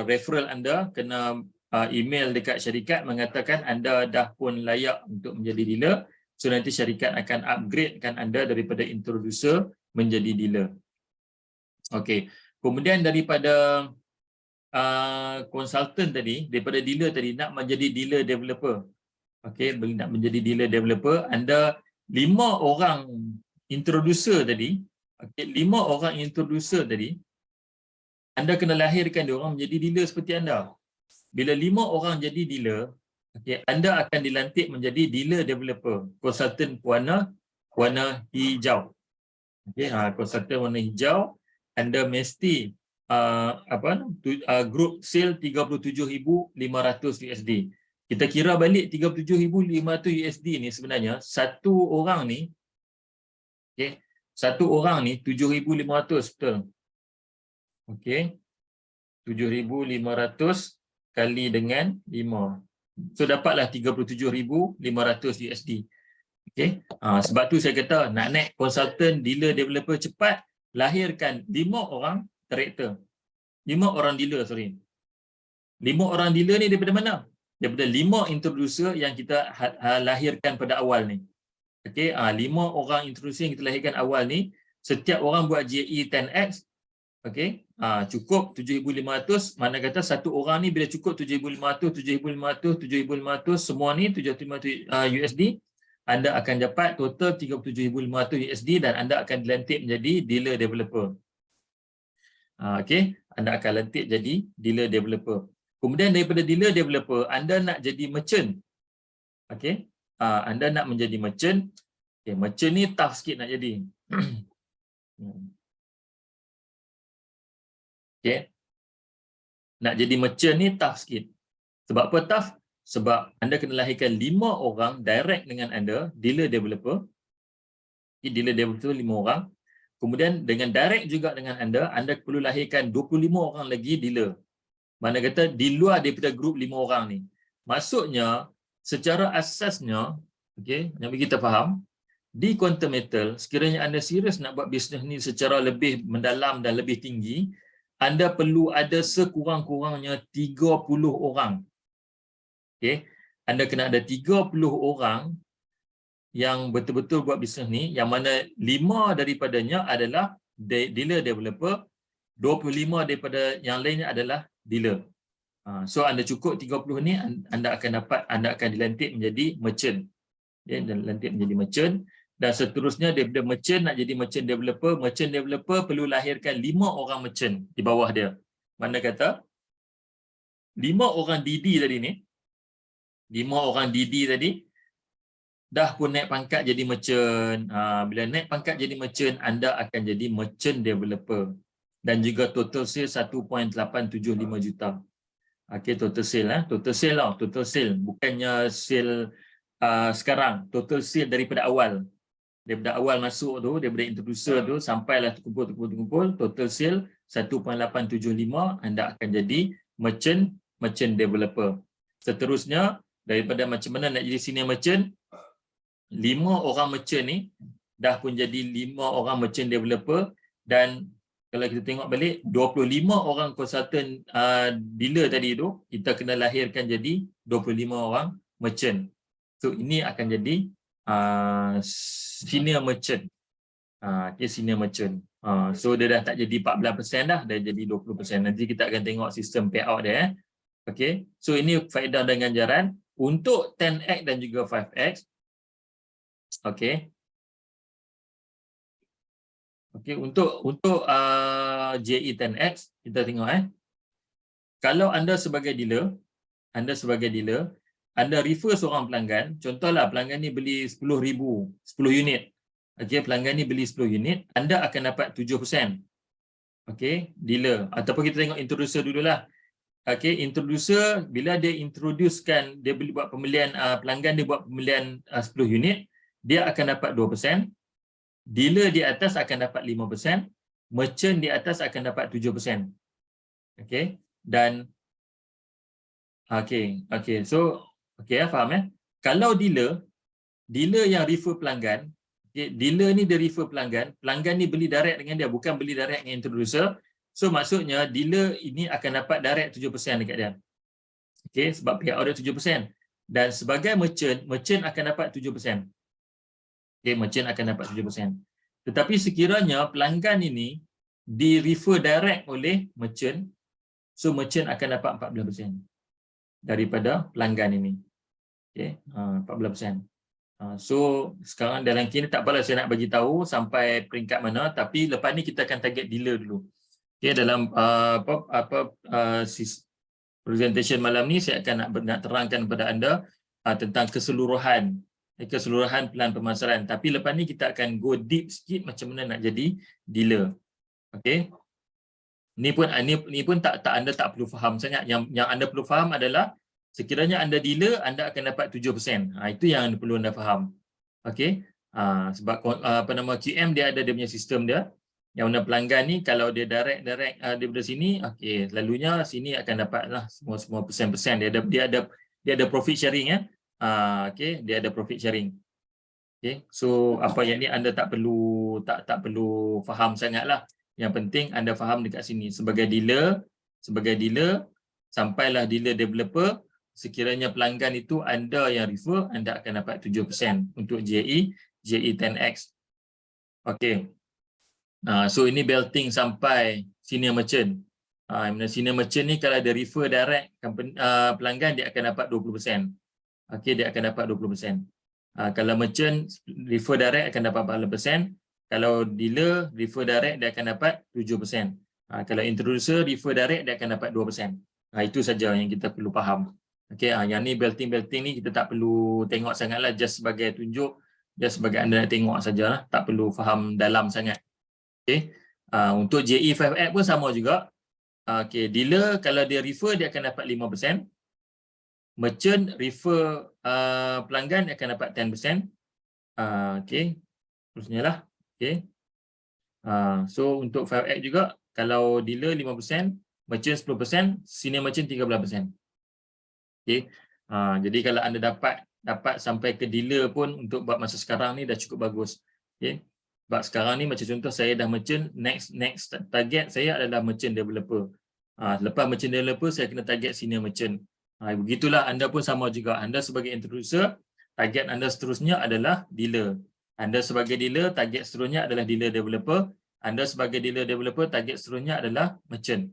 [SPEAKER 1] referral anda kena email dekat syarikat mengatakan anda dah pun layak untuk menjadi dealer. So nanti syarikat akan upgradekan anda daripada introducer menjadi dealer. Okey. Kemudian daripada konsultan tadi, daripada dealer tadi nak menjadi dealer developer. Okey, nak menjadi dealer developer, anda 5 orang introducer tadi, okay, 5 orang introducer tadi, anda kena lahirkan dia orang menjadi dealer seperti anda. Bila 5 orang jadi dealer, okay, anda akan dilantik menjadi dealer developer, konsultan warna hijau. Okay, konsultan warna hijau, anda mesti group sale 37,500 USD. Kita kira balik 37,500 USD ni sebenarnya satu orang ni, okay, satu orang ni 7,500, betul? Okey. 7,500 kali dengan 5. So dapatlah 37,500 USD. Okey. Sebab tu saya kata nak naik konsultan dealer developer cepat, lahirkan 5 orang director. 5 orang dealer, sorry. 5 orang dealer ni daripada mana? Daripada 5 introducer yang kita lahirkan pada awal ni. Okey, 5 orang introducer yang kita lahirkan awal ni, setiap orang buat JE 10X. Okey, cukup 7,500. Mana kata satu orang ni bila cukup 7,500, 7,500, 7,500, semua ni 7,500 USD, anda akan dapat total 37,500 USD dan anda akan dilantik menjadi dealer developer. Okey, anda akan lantik jadi dealer developer. Kemudian daripada dealer developer, anda nak jadi merchant. Okey, anda nak menjadi merchant. Okay, merchant ni tough sikit nak jadi. Okay. Nak jadi merchant ni tough sikit. Sebab apa tough? Sebab anda kena lahirkan 5 orang direct dengan anda, dealer developer. Okay, dealer developer 5 orang. Kemudian dengan direct juga dengan anda perlu lahirkan 25 orang lagi dealer. Mana kata di luar daripada grup 5 orang ni. Maksudnya, secara asasnya, okay, yang kita faham, di Quantum Metal, sekiranya anda serius nak buat bisnes ni secara lebih mendalam dan lebih tinggi, anda perlu ada sekurang-kurangnya 30 orang. Okay. Anda kena ada 30 orang yang betul-betul buat bisnes ni, yang mana 5 daripadanya adalah dealer developer, 25 daripada yang lainnya adalah dealer. So anda cukup 30 ni, anda akan dilantik menjadi merchant. Okay, dan dilantik menjadi merchant. Dan seterusnya daripada merchant nak jadi merchant developer perlu lahirkan 5 orang merchant di bawah dia. Mana kata 5 orang DD tadi ni, 5 orang DD tadi dah pun naik pangkat jadi merchant. Bila naik pangkat jadi merchant, anda akan jadi merchant developer. Dan juga total sale 1.875 juta. Okey, total sale total sale, bukannya sale sekarang, total sale daripada awal. Daripada awal masuk tu, daripada introducer tu sampailah terkumpul, total sale 1.875, anda akan jadi merchant developer. Seterusnya, daripada macam mana nak jadi senior merchant, 5 orang merchant ni dah pun jadi 5 orang merchant developer, dan kalau kita tengok balik 25 orang konsultan dealer tadi tu, kita kena lahirkan jadi 25 orang merchant. So ini akan jadi senior merchant. Okay, senior merchant. So dia dah tak jadi 14% dah jadi 20%. Nanti kita akan tengok sistem payout dia. Okay. So ini faedah dan ganjaran untuk 10X dan juga 5X. Okay. Okay, untuk JE 10X kita tengok kalau anda sebagai dealer, anda refer seorang pelanggan, contohlah pelanggan ni beli 10 unit. Okey, pelanggan ni beli 10 unit, anda akan dapat 7%. Okey, dealer, ataupun kita tengok introducer dululah. Okey, introducer bila dia introducekan, dia beli buat pembelian pelanggan dia buat pembelian 10 unit, dia akan dapat 2%. Dealer di atas akan dapat 5%, merchant di atas akan dapat 7%. Okey, dan so faham Kalau dealer yang refer pelanggan, dealer ni dia refer pelanggan ni beli direct dengan dia, bukan beli direct dengan introducer. So maksudnya dealer ini akan dapat direct 7% dekat dia. Okey, sebab payout dia 7%. Dan sebagai merchant akan dapat 7%. Okay, merchant akan dapat 7%. Tetapi sekiranya pelanggan ini di-refer direct oleh merchant, so merchant akan dapat 14% daripada pelanggan ini. Okay, 14%. So sekarang dalam kini tak apalah saya nak bagi tahu sampai peringkat mana, tapi lepas ni kita akan target dealer dulu. Okay, dalam presentation malam ni saya akan nak terangkan kepada anda tentang keseluruhan plan pemasaran. Tapi lepas ni kita akan go deep sikit macam mana nak jadi dealer. Okey. Ni pun tak anda tak perlu faham sangat. Yang anda perlu faham adalah sekiranya anda dealer, anda akan dapat 7%. Itu yang perlu anda faham. Okey. Sebab QM dia ada dia punya sistem dia. Yang mana pelanggan ni kalau dia direct daripada sini, okey, lalunya sini akan dapatlah semua persen-persen. Dia ada profit sharing ya. Okey, dia ada profit sharing. Okey. So apa yang ni anda tak perlu faham sangatlah. Yang penting anda faham dekat sini sebagai dealer, sampailah dealer developer, sekiranya pelanggan itu anda yang refer, anda akan dapat 7% untuk JE 10X. Okey. So ini belting sampai senior merchant. Senior merchant ni kalau ada refer direct pelanggan, dia akan dapat 20%. Okey, dia akan dapat 20%. Kalau merchant refer direct akan dapat 40%. Kalau dealer refer direct dia akan dapat 7%. Kalau introducer refer direct dia akan dapat 2%. Itu saja yang kita perlu faham. Okey, yang ni belting ni kita tak perlu tengok sangatlah, just sebagai tunjuk, just sebagai anda nak tengok sajalah, tak perlu faham dalam sangat. Okey. Untuk JE5X pun sama juga. Okey, dealer kalau dia refer dia akan dapat 5%. Merchant refer pelanggan dia akan dapat 10%. Okey. Terusnya lah. Okey. So untuk 5X juga kalau dealer 5%, merchant 10%, senior merchant 13%. Okey. Jadi kalau anda dapat sampai ke dealer pun untuk buat masa sekarang ni dah cukup bagus. Okey. Sebab sekarang ni macam contoh saya dah merchant, next target saya adalah merchant developer. Lepas merchant developer saya kena target senior merchant. Begitulah anda pun sama juga. Anda sebagai introducer, target anda seterusnya adalah dealer. Anda sebagai dealer, target seterusnya adalah dealer developer. Anda sebagai dealer developer, target seterusnya adalah merchant.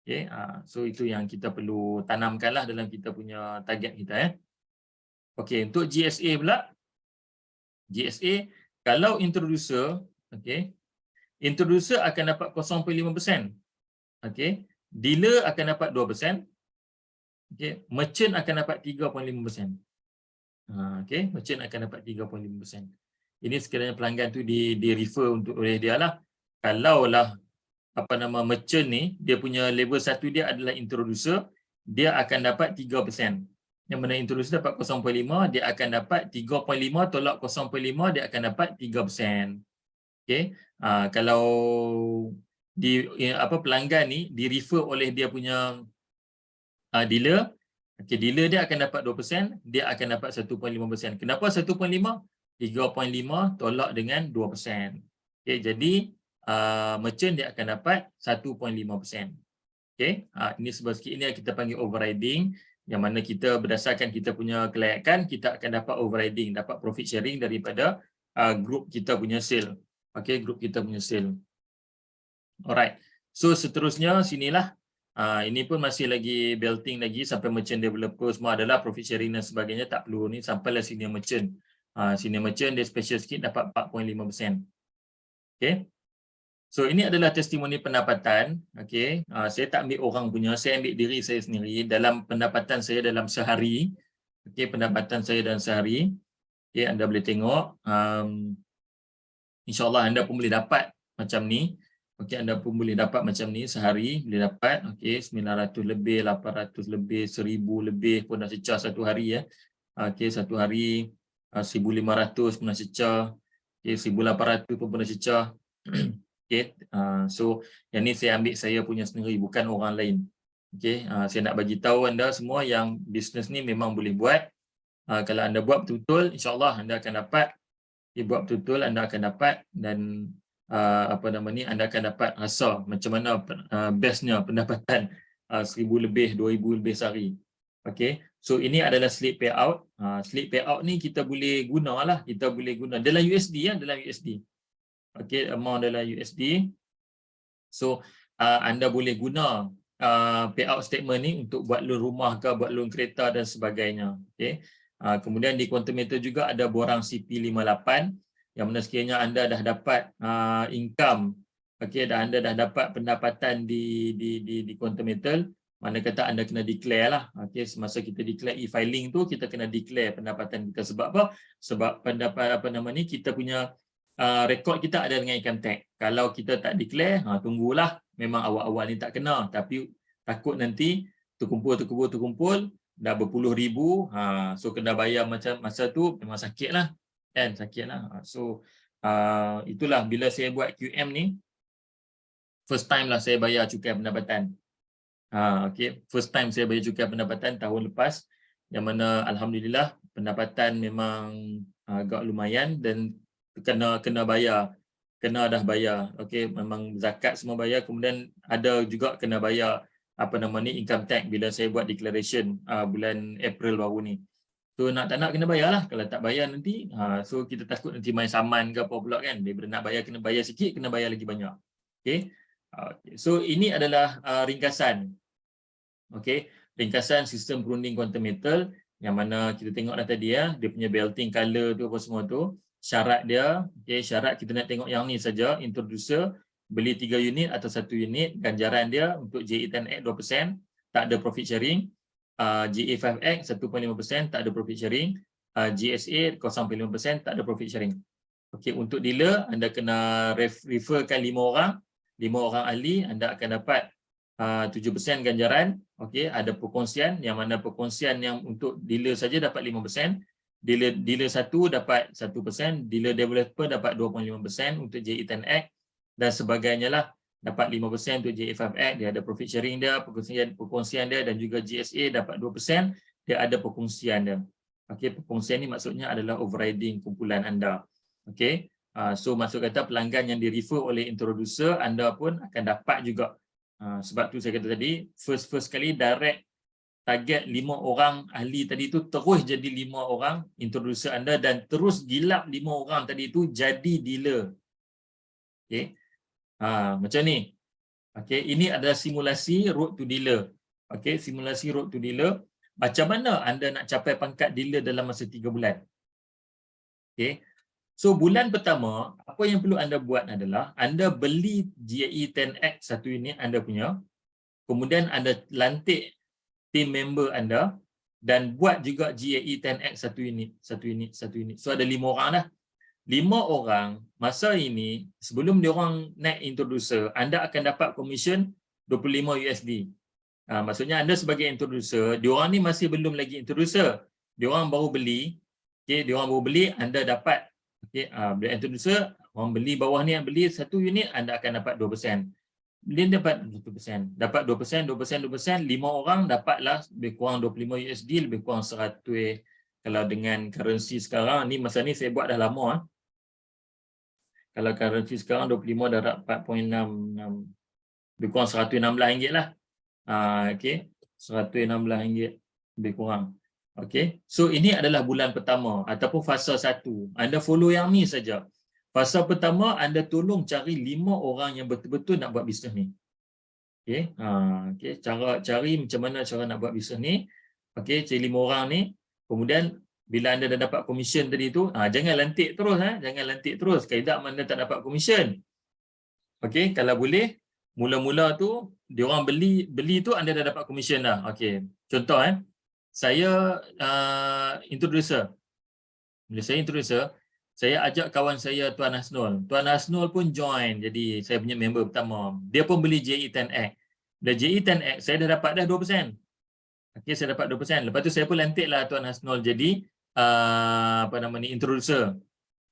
[SPEAKER 1] Okay. So itu yang kita perlu tanamkanlah dalam kita punya target kita. Okay, untuk GSA pula. GSA, kalau introducer, okay, introducer akan dapat 0.5%. Okay. Dealer akan dapat 2%. Okay. Merchant akan dapat 3.5%. Okay. Merchant akan dapat 3.5%. Ini sekiranya pelanggan tu di refer untuk oleh dia lah. Kalaulah merchant ni dia punya level 1 dia adalah introducer, dia akan dapat 3%. Yang mana introducer dapat 0.5, dia akan dapat 3.5 tolak 0.5, dia akan dapat 3%. Okey. Kalau pelanggan ni di refer oleh dia punya dealer, okey, dealer dia akan dapat 2%, dia akan dapat 1.5%. Kenapa 1.5? 3.5 tolak dengan 2%. Okey, jadi merchant dia akan dapat 1.5%. Okey, ini sebab sikit ini kita panggil overriding, yang mana kita berdasarkan kita punya kelayakan, kita akan dapat overriding, dapat profit sharing daripada group kita punya sale. Okey, group kita punya sale. Alright. So seterusnya sinilah. Ini pun masih lagi belting lagi sampai merchant developer semua adalah profit sharing dan sebagainya, tak perlu ni sampailah senior merchant. Senior merchant dia special sikit dapat 4.5%. Okey. So ini adalah testimoni pendapatan. Okey. Saya tak ambil orang punya, saya ambil diri saya sendiri dalam pendapatan saya dalam sehari. Okey, pendapatan saya dalam sehari. Okey, anda boleh tengok. InsyaAllah anda pun boleh dapat macam ni. Okey, anda pun boleh dapat macam ni sehari, boleh dapat. Okey, 900 lebih, 800 lebih, 1000 lebih pun dah cecah satu hari ya. Okey, satu hari 1500 pun dah cecah. Okey, 1800 pun pernah cecah. Okey, so yang ni saya ambil saya punya sendiri, bukan orang lain. Okey, saya nak bagi tahu anda semua yang bisnes ni memang boleh buat. Kalau anda buat betul-betul, insya-Allah anda akan dapat. Buat betul-betul anda akan dapat, dan anda akan dapat rasa macam mana bestnya pendapatan 1000 lebih, 2000 lebih sehari. Okey, so ini adalah slip payout. Slip payout ni kita boleh gunalah, kita boleh guna dalam USD ya, dalam USD. Okey, amount dalam USD. So anda boleh guna payout statement ni untuk buat loan rumah ke, buat loan kereta dan sebagainya. Okey. Kemudian di quantum meter juga ada borang CP58 yang mana sekiranya anda dah dapat income, okey, dan anda dah dapat pendapatan di quantum meter, mana kata anda kena declare lah. Okey, semasa kita declare e-filing tu kita kena declare pendapatan kita. Sebab apa? Sebab pendapat kita punya rekod kita ada dengan income tax. Kalau kita tak declare, tunggulah, memang awal-awal ni tak kena, tapi takut nanti terkumpul dah berpuluh ribu, so kena bayar macam masa tu memang sakit lah kan, sakit lah. So itulah bila saya buat QM ni, first time lah saya bayar cukai pendapatan. Okay, first time saya bayar cukai pendapatan tahun lepas, yang mana alhamdulillah pendapatan memang agak lumayan dan kena bayar, dah bayar. Okay, memang zakat semua bayar, kemudian ada juga kena bayar income tax bila saya buat declaration bulan April baru ni. So nak tak nak kena bayar lah. Kalau tak bayar nanti, so kita takut nanti main saman ke apa pula kan. Daripada nak bayar, kena bayar sikit, kena bayar lagi banyak. Okay. So ini adalah ringkasan. Okay. Ringkasan sistem perunding quantum metal yang mana kita tengok dah tadi ya. Dia punya belting color tu apa semua tu. Syarat dia, okay, syarat kita nak tengok yang ni saja. Introducer beli 3 unit atau 1 unit, ganjaran dia untuk JE10X 2%, tak ada profit sharing. GA5X 1.5%, tak ada profit sharing. GSA 0.5%, tak ada profit sharing. Okey, untuk dealer anda kena referkan 5 orang ahli, anda akan dapat 7% ganjaran. Okey, ada perkongsian yang mana perkongsian yang untuk dealer saja dapat 5%, dealer 1 dapat 1%, dealer developer dapat 2.5% untuk JE10X dan sebagainya lah, dapat 5% untuk JA5X, dia ada profit sharing dia, perkongsian dia, dan juga GSA dapat 2%, dia ada perkongsian dia. Okey, perkongsian ni maksudnya adalah overriding kumpulan anda. Okey, so maksud kata pelanggan yang di-refer oleh introducer, anda pun akan dapat juga. Sebab tu saya kata tadi, first kali direct target 5 orang ahli tadi tu terus jadi 5 orang introducer anda dan terus gilap 5 orang tadi tu jadi dealer. Okey. Macam ni. Okey, ini adalah simulasi road to dealer. Okey, simulasi road to dealer. Macam mana anda nak capai pangkat dealer dalam masa 3 bulan? Okey. So bulan pertama, apa yang perlu anda buat adalah anda beli GE10X 1 unit anda punya. Kemudian anda lantik team member anda dan buat juga GE10X 1 unit. So ada 5 orang dah. 5 orang masa ini sebelum diorang naik introducer, anda akan dapat commission 25 USD. Maksudnya anda sebagai introducer, diorang ni masih belum lagi introducer. Diorang baru beli, okey, diorang baru beli, anda dapat, okey, bila introducer, orang beli bawah ni yang beli 1 unit, anda akan dapat 2%. Dia dapat 1%, dapat 2%, 5 orang dapatlah lebih kurang 25 USD, lebih kurang 100. Kalau dengan currency sekarang ni, masa ni saya buat dah lama. Kalau currency sekarang 25 darab 4.6, lebih kurang RM116 lah. Okey, RM116 lebih kurang. Okey, so ini adalah bulan pertama ataupun fasa 1. Anda follow yang ni saja. Fasa pertama anda tolong cari 5 orang yang betul-betul nak buat bisnes ni. Okey, okey, cari macam mana cara nak buat bisnes ni. Okey, cari 5 orang ni. Kemudian bila anda dah dapat komisen tadi tu, jangan lantik terus, jangan lantik terus. Kaedah mana tak dapat komisen. Okey, kalau boleh mula-mula tu diorang beli tu anda dah dapat komisen dah. Okey. Contoh saya introducer. Bila saya introducer, saya ajak kawan saya Tuan Hasnul. Tuan Hasnul pun join jadi saya punya member pertama. Dia pun beli JE10X. Bila JE10X saya dah dapat dah 2%. Okey, saya dapat 2%. Lepas tu saya pun lantiklah Tuan Hasnul jadi introducer.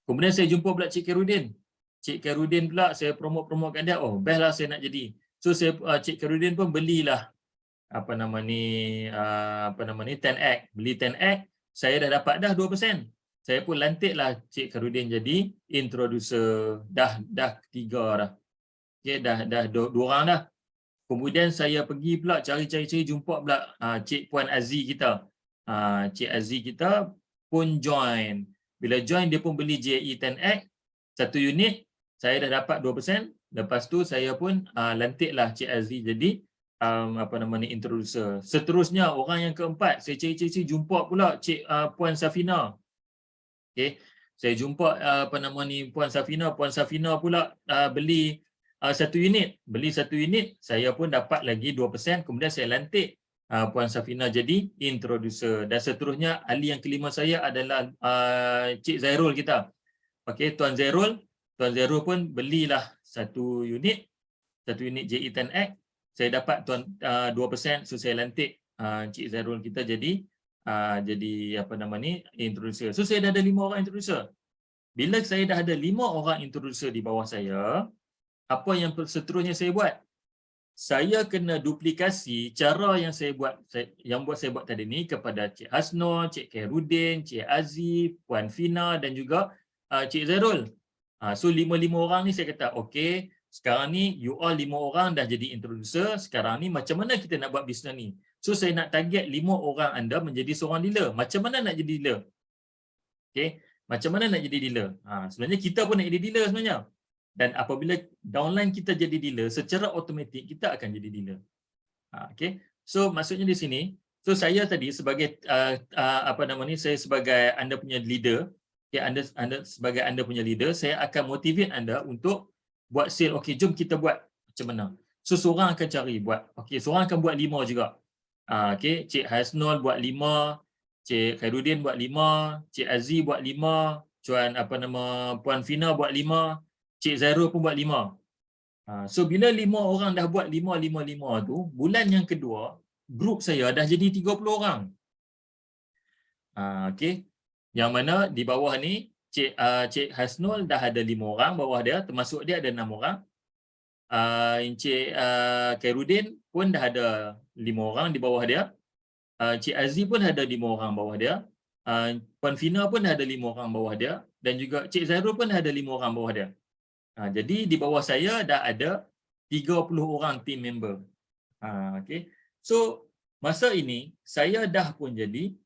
[SPEAKER 1] Kemudian saya jumpa pula Cik Khairudin. Cik Khairudin pula saya promote-kat dia. Oh, best lah saya nak jadi. So saya Cik Khairudin pun belilah 10X. Beli 10X, saya dah dapat dah 2%. Saya pun lantiklah Cik Khairudin jadi introducer. Dah 3 dah. Okey, dah 2 orang dah. Kemudian saya pergi pula cari-cari jumpa pula Cik Puan Aziz kita. Cik Aziz kita pun join. Bila join dia pun beli JE10X 1 unit, saya dah dapat 2%. Lepas tu saya pun lantiklah Cik Aziz jadi introducer. Seterusnya orang yang keempat, saya cari jumpa pula Puan Safina. Okey. Saya jumpa Puan Safina. Puan Safina pula beli satu unit. Beli satu unit, saya pun dapat lagi 2%. Kemudian saya lantik Puan Safina jadi introducer. Dan seterusnya, ahli yang kelima saya adalah Cik Zairul kita. Okey, Tuan Zairul pun belilah satu unit JE10X. Saya dapat 2%, so saya lantik Cik Zairul kita jadi introducer. So saya dah ada 5 orang introducer. Bila saya dah ada 5 orang introducer di bawah saya, apa yang seterusnya saya buat? Saya kena duplikasi cara yang saya buat tadi ni kepada Cik Hasno, Cik Khairuddin, Cik Aziz, Puan Fina dan juga Cik Zairul. So 5 orang ni saya kata, okey, sekarang ni you all 5 orang dah jadi introducer, sekarang ni macam mana kita nak buat bisnes ni? So saya nak target 5 orang anda menjadi seorang dealer. Macam mana nak jadi dealer? Okey, macam mana nak jadi dealer? Sebenarnya kita pun nak jadi dealer sebenarnya. Dan apabila downline kita jadi dealer, secara automatik kita akan jadi dealer. Okey. So maksudnya di sini, so saya tadi sebagai saya sebagai anda punya leader, okay, anda sebagai anda punya leader, saya akan motivate anda untuk buat sale. Okey, jom kita buat macam mana. So seorang akan cari buat. Okey, seorang akan buat 5 juga. Okey, Cik Hasnul buat 5, Cik Khairuddin buat 5, Cik Aziz buat 5, Puan Fina buat 5, Cik Zairul pun buat 5. So bila 5 orang dah buat 5 tu, bulan yang kedua, grup saya dah jadi 30 orang. Okey. Yang mana di bawah ni Cik Hasnul dah ada 5 orang bawah dia, termasuk dia ada 6 orang. Cik Khairuddin pun dah ada 5 orang di bawah dia. Cik Aziz pun ada 5 orang bawah dia. Puan Fina pun dah ada 5 orang bawah dia. Dan juga Cik Zairul pun dah ada 5 orang bawah dia. Jadi di bawah saya dah ada 30 orang team member. Okay. So masa ini saya dah jadi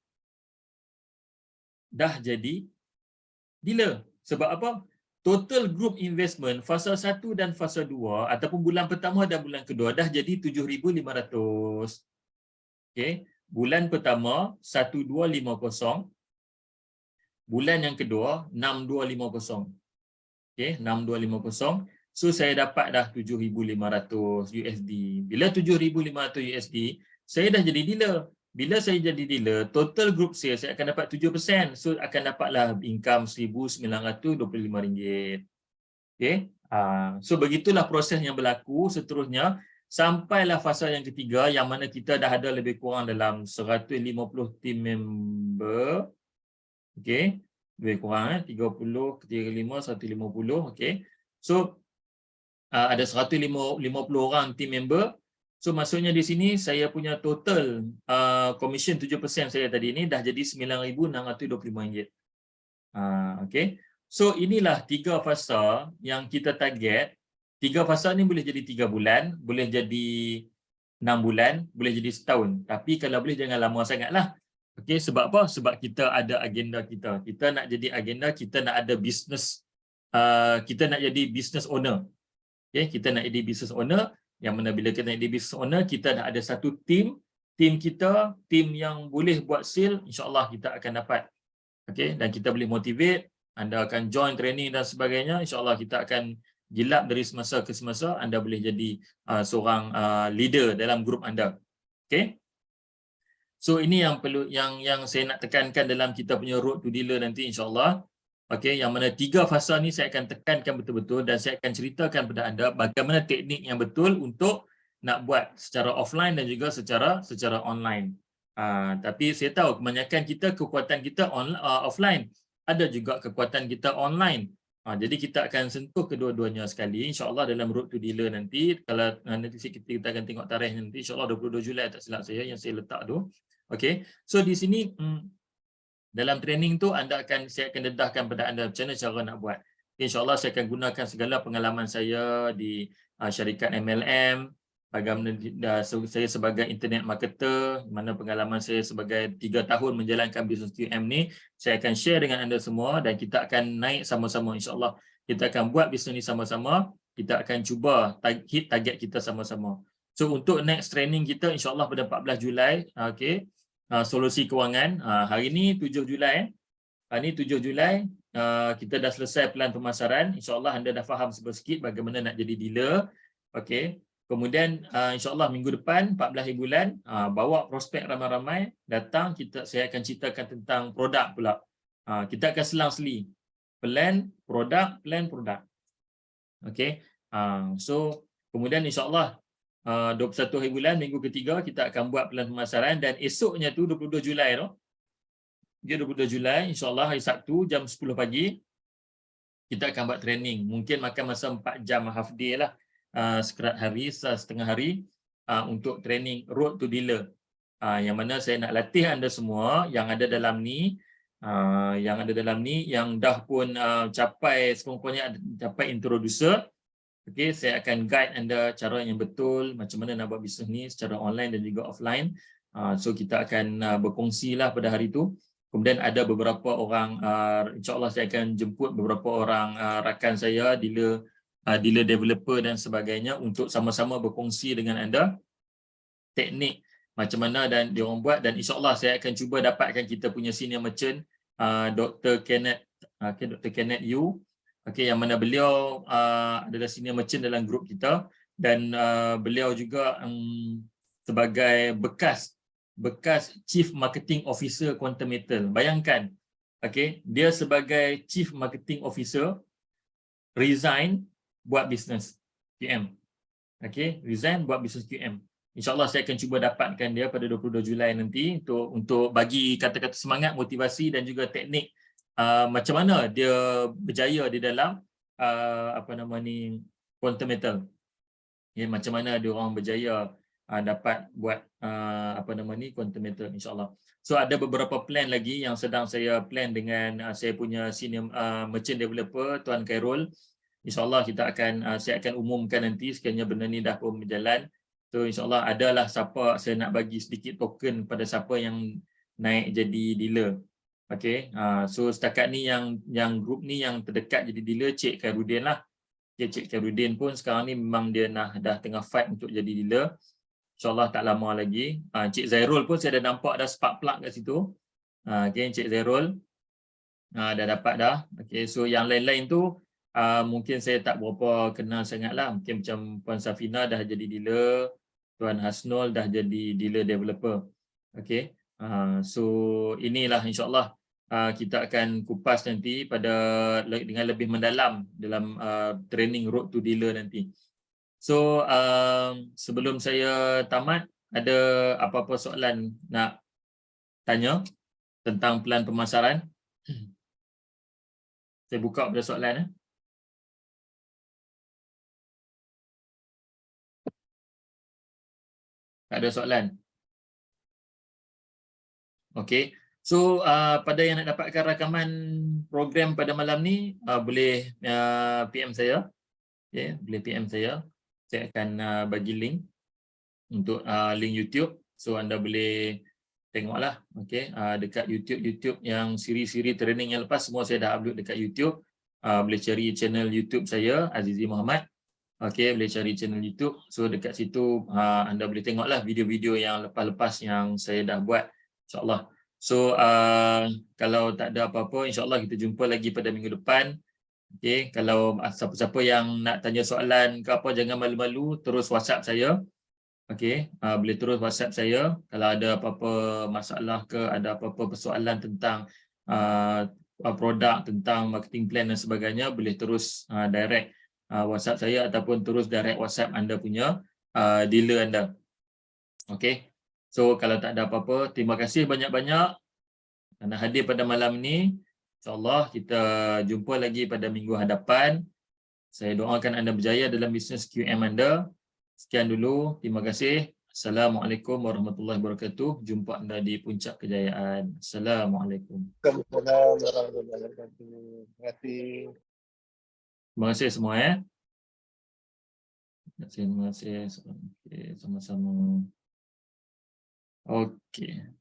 [SPEAKER 1] dealer. Sebab apa? Total group investment fasa 1 dan fasa 2 ataupun bulan pertama dan bulan kedua dah jadi 7,500. Okay. Bulan pertama 1250. Bulan yang kedua 6250. Okay, 6250. So saya dapat dah 7,500 USD. Bila 7,500 USD, saya dah jadi dealer. Bila saya jadi dealer, total group sales saya akan dapat 7%. So akan dapatlah income RM1,925. Okay. So begitulah proses yang berlaku. Seterusnya sampailah fasa yang ketiga yang mana kita dah ada lebih kurang dalam 150 team member. Okay. Lebih kurang 30, 35, 150. Okay. So ada 150 orang team member. So maksudnya di sini saya punya total commission 7% saya tadi ni dah jadi RM9,625. Okay. So inilah 3 fasa yang kita target. 3 fasa ni boleh jadi 3 bulan, boleh jadi 6 bulan, boleh jadi setahun. Tapi kalau boleh jangan lama sangatlah. Okey, sebab apa? Sebab kita ada agenda kita. Kita nak jadi agenda, kita nak ada business, kita nak jadi business owner. Okey, kita nak jadi business owner, yang mana bila kita nak jadi business owner, kita dah ada satu team kita, team yang boleh buat sale, insya-Allah kita akan dapat. Okey, dan kita boleh motivate, anda akan join training dan sebagainya, insya-Allah kita akan gilap dari semasa ke semasa, anda boleh jadi seorang leader dalam grup anda. Okey. So ini yang perlu yang saya nak tekankan dalam kita punya road to dealer nanti insya-Allah. Okey, yang mana 3 fasa ni saya akan tekankan betul-betul dan saya akan ceritakan kepada anda bagaimana teknik yang betul untuk nak buat secara offline dan juga secara online. Tapi saya tahu kebanyakan kita kekuatan kita offline, ada juga kekuatan kita online. Jadi kita akan sentuh kedua-duanya sekali insya-Allah dalam road to dealer nanti. Kalau nanti kita akan tengok tarikh nanti insya-Allah 22 Julai tak silap saya yang saya letak tu. Okey. So di sini dalam training tu saya akan dedahkan pada anda macam mana cara nak buat. Insya-Allah saya akan gunakan segala pengalaman saya di syarikat MLM, bagaimana saya sebagai internet marketer, mana pengalaman saya sebagai 3 tahun menjalankan bisnes TM ni, saya akan share dengan anda semua dan kita akan naik sama-sama insya-Allah. Kita akan buat bisnes ni sama-sama, kita akan cuba hit target kita sama-sama. So untuk next training kita insya-Allah pada 14 Julai, okey. Solusi kewangan. Hari ni 7 Julai. Hari ni 7 Julai kita dah selesai pelan pemasaran. Insya-Allah anda dah faham sikit bagaimana nak jadi dealer. Okey. Kemudian insya-Allah minggu depan 14 bulan bawa prospek ramai-ramai datang, saya akan ceritakan tentang produk pula. Kita akan selang-seli plan, produk. Okey. So kemudian insya-Allah 21 hari bulan minggu ketiga kita akan buat pelan pemasaran, dan esoknya tu 22 Julai tu. Dia 22 Julai insya-Allah hari Sabtu jam 10 pagi kita akan buat training. Mungkin makan masa 4 jam half day lah. Sekerat hari, setengah hari untuk training road to dealer. Yang mana saya nak latih anda semua yang ada dalam ni, yang dah pun capai sekurang-kurangnya capai introducer. Okey, saya akan guide anda cara yang betul macam mana nak buat bisnes ni secara online dan juga offline. So kita akan berkongsi lah pada hari tu. Kemudian ada beberapa orang, insya-Allah saya akan jemput beberapa orang rakan saya, dealer developer dan sebagainya untuk sama-sama berkongsi dengan anda teknik macam mana dan dia orang buat, dan insya-Allah saya akan cuba dapatkan kita punya senior merchant Dr. Kenneth, Dr. Kenneth Yu. Okey, yang mana beliau adalah senior merchant dalam grup kita, dan beliau juga sebagai bekas Chief Marketing Officer Quantum Metal. Bayangkan, okey, dia sebagai Chief Marketing Officer resign buat bisnes QM. Okey, resign buat bisnes QM. InsyaAllah saya akan cuba dapatkan dia pada 22 Julai nanti untuk bagi kata-kata semangat, motivasi dan juga teknik macam mana dia berjaya di dalam Quantum Metal. Ya, macam mana dia orang berjaya dapat buat Quantum Metal, insya-Allah. So ada beberapa plan lagi yang sedang saya plan dengan saya punya senior merchant developer Tuan Khairul. InsyaAllah saya akan umumkan nanti sekiranya benda ni dah pun berjalan. So insyaAllah adalah siapa saya nak bagi sedikit token pada siapa yang naik jadi dealer. Okey, so setakat ni yang grup ni yang terdekat jadi dealer Cik Khairuddin lah. Cik Khairuddin pun sekarang ni memang dia dah tengah fight untuk jadi dealer. InsyaAllah tak lama lagi. Cik Zairul pun saya dah nampak dah spark plug kat situ. Okay, Cik Zairul dah dapat dah. Okay, so yang lain-lain tu mungkin saya tak berapa kenal sangat lah. Mungkin macam Puan Safina dah jadi dealer, Tuan Hasnul dah jadi dealer developer. Okay, so inilah insyaAllah kita akan kupas nanti dengan lebih mendalam dalam training road to dealer nanti. So sebelum saya tamat, ada apa-apa soalan nak tanya tentang pelan pemasaran? Saya buka pada soalan. Tak ada soalan? Okey. So pada yang nak dapatkan rakaman program pada malam ni boleh PM saya. Okay, boleh PM saya. Saya akan bagi link untuk link YouTube. So anda boleh tengoklah, okey, dekat YouTube yang siri-siri training yang lepas semua saya dah upload dekat YouTube. Boleh cari channel YouTube saya Azizi Muhammad. Okey, boleh cari channel YouTube. So dekat situ anda boleh tengoklah video-video yang lepas-lepas yang saya dah buat, insya-Allah. So kalau tak ada apa-apa, insya-Allah kita jumpa lagi pada minggu depan. Okey, kalau siapa-siapa yang nak tanya soalan ke apa, jangan malu-malu, terus WhatsApp saya. Okey, boleh terus WhatsApp saya kalau ada apa-apa masalah ke, ada apa-apa persoalan tentang produk, tentang marketing plan dan sebagainya, boleh terus direct WhatsApp saya ataupun terus direct WhatsApp anda punya dealer anda. Okey. So kalau tak ada apa-apa, terima kasih banyak-banyak kerana hadir pada malam ini. InsyaAllah kita jumpa lagi pada minggu hadapan. Saya doakan anda berjaya dalam bisnes QM anda. Sekian dulu. Terima kasih. Assalamualaikum warahmatullahi wabarakatuh. Jumpa anda di puncak kejayaan. Assalamualaikum.
[SPEAKER 2] Terima kasih.
[SPEAKER 1] Terima kasih semua ya. Terima kasih. Okay, sama-sama. Okey.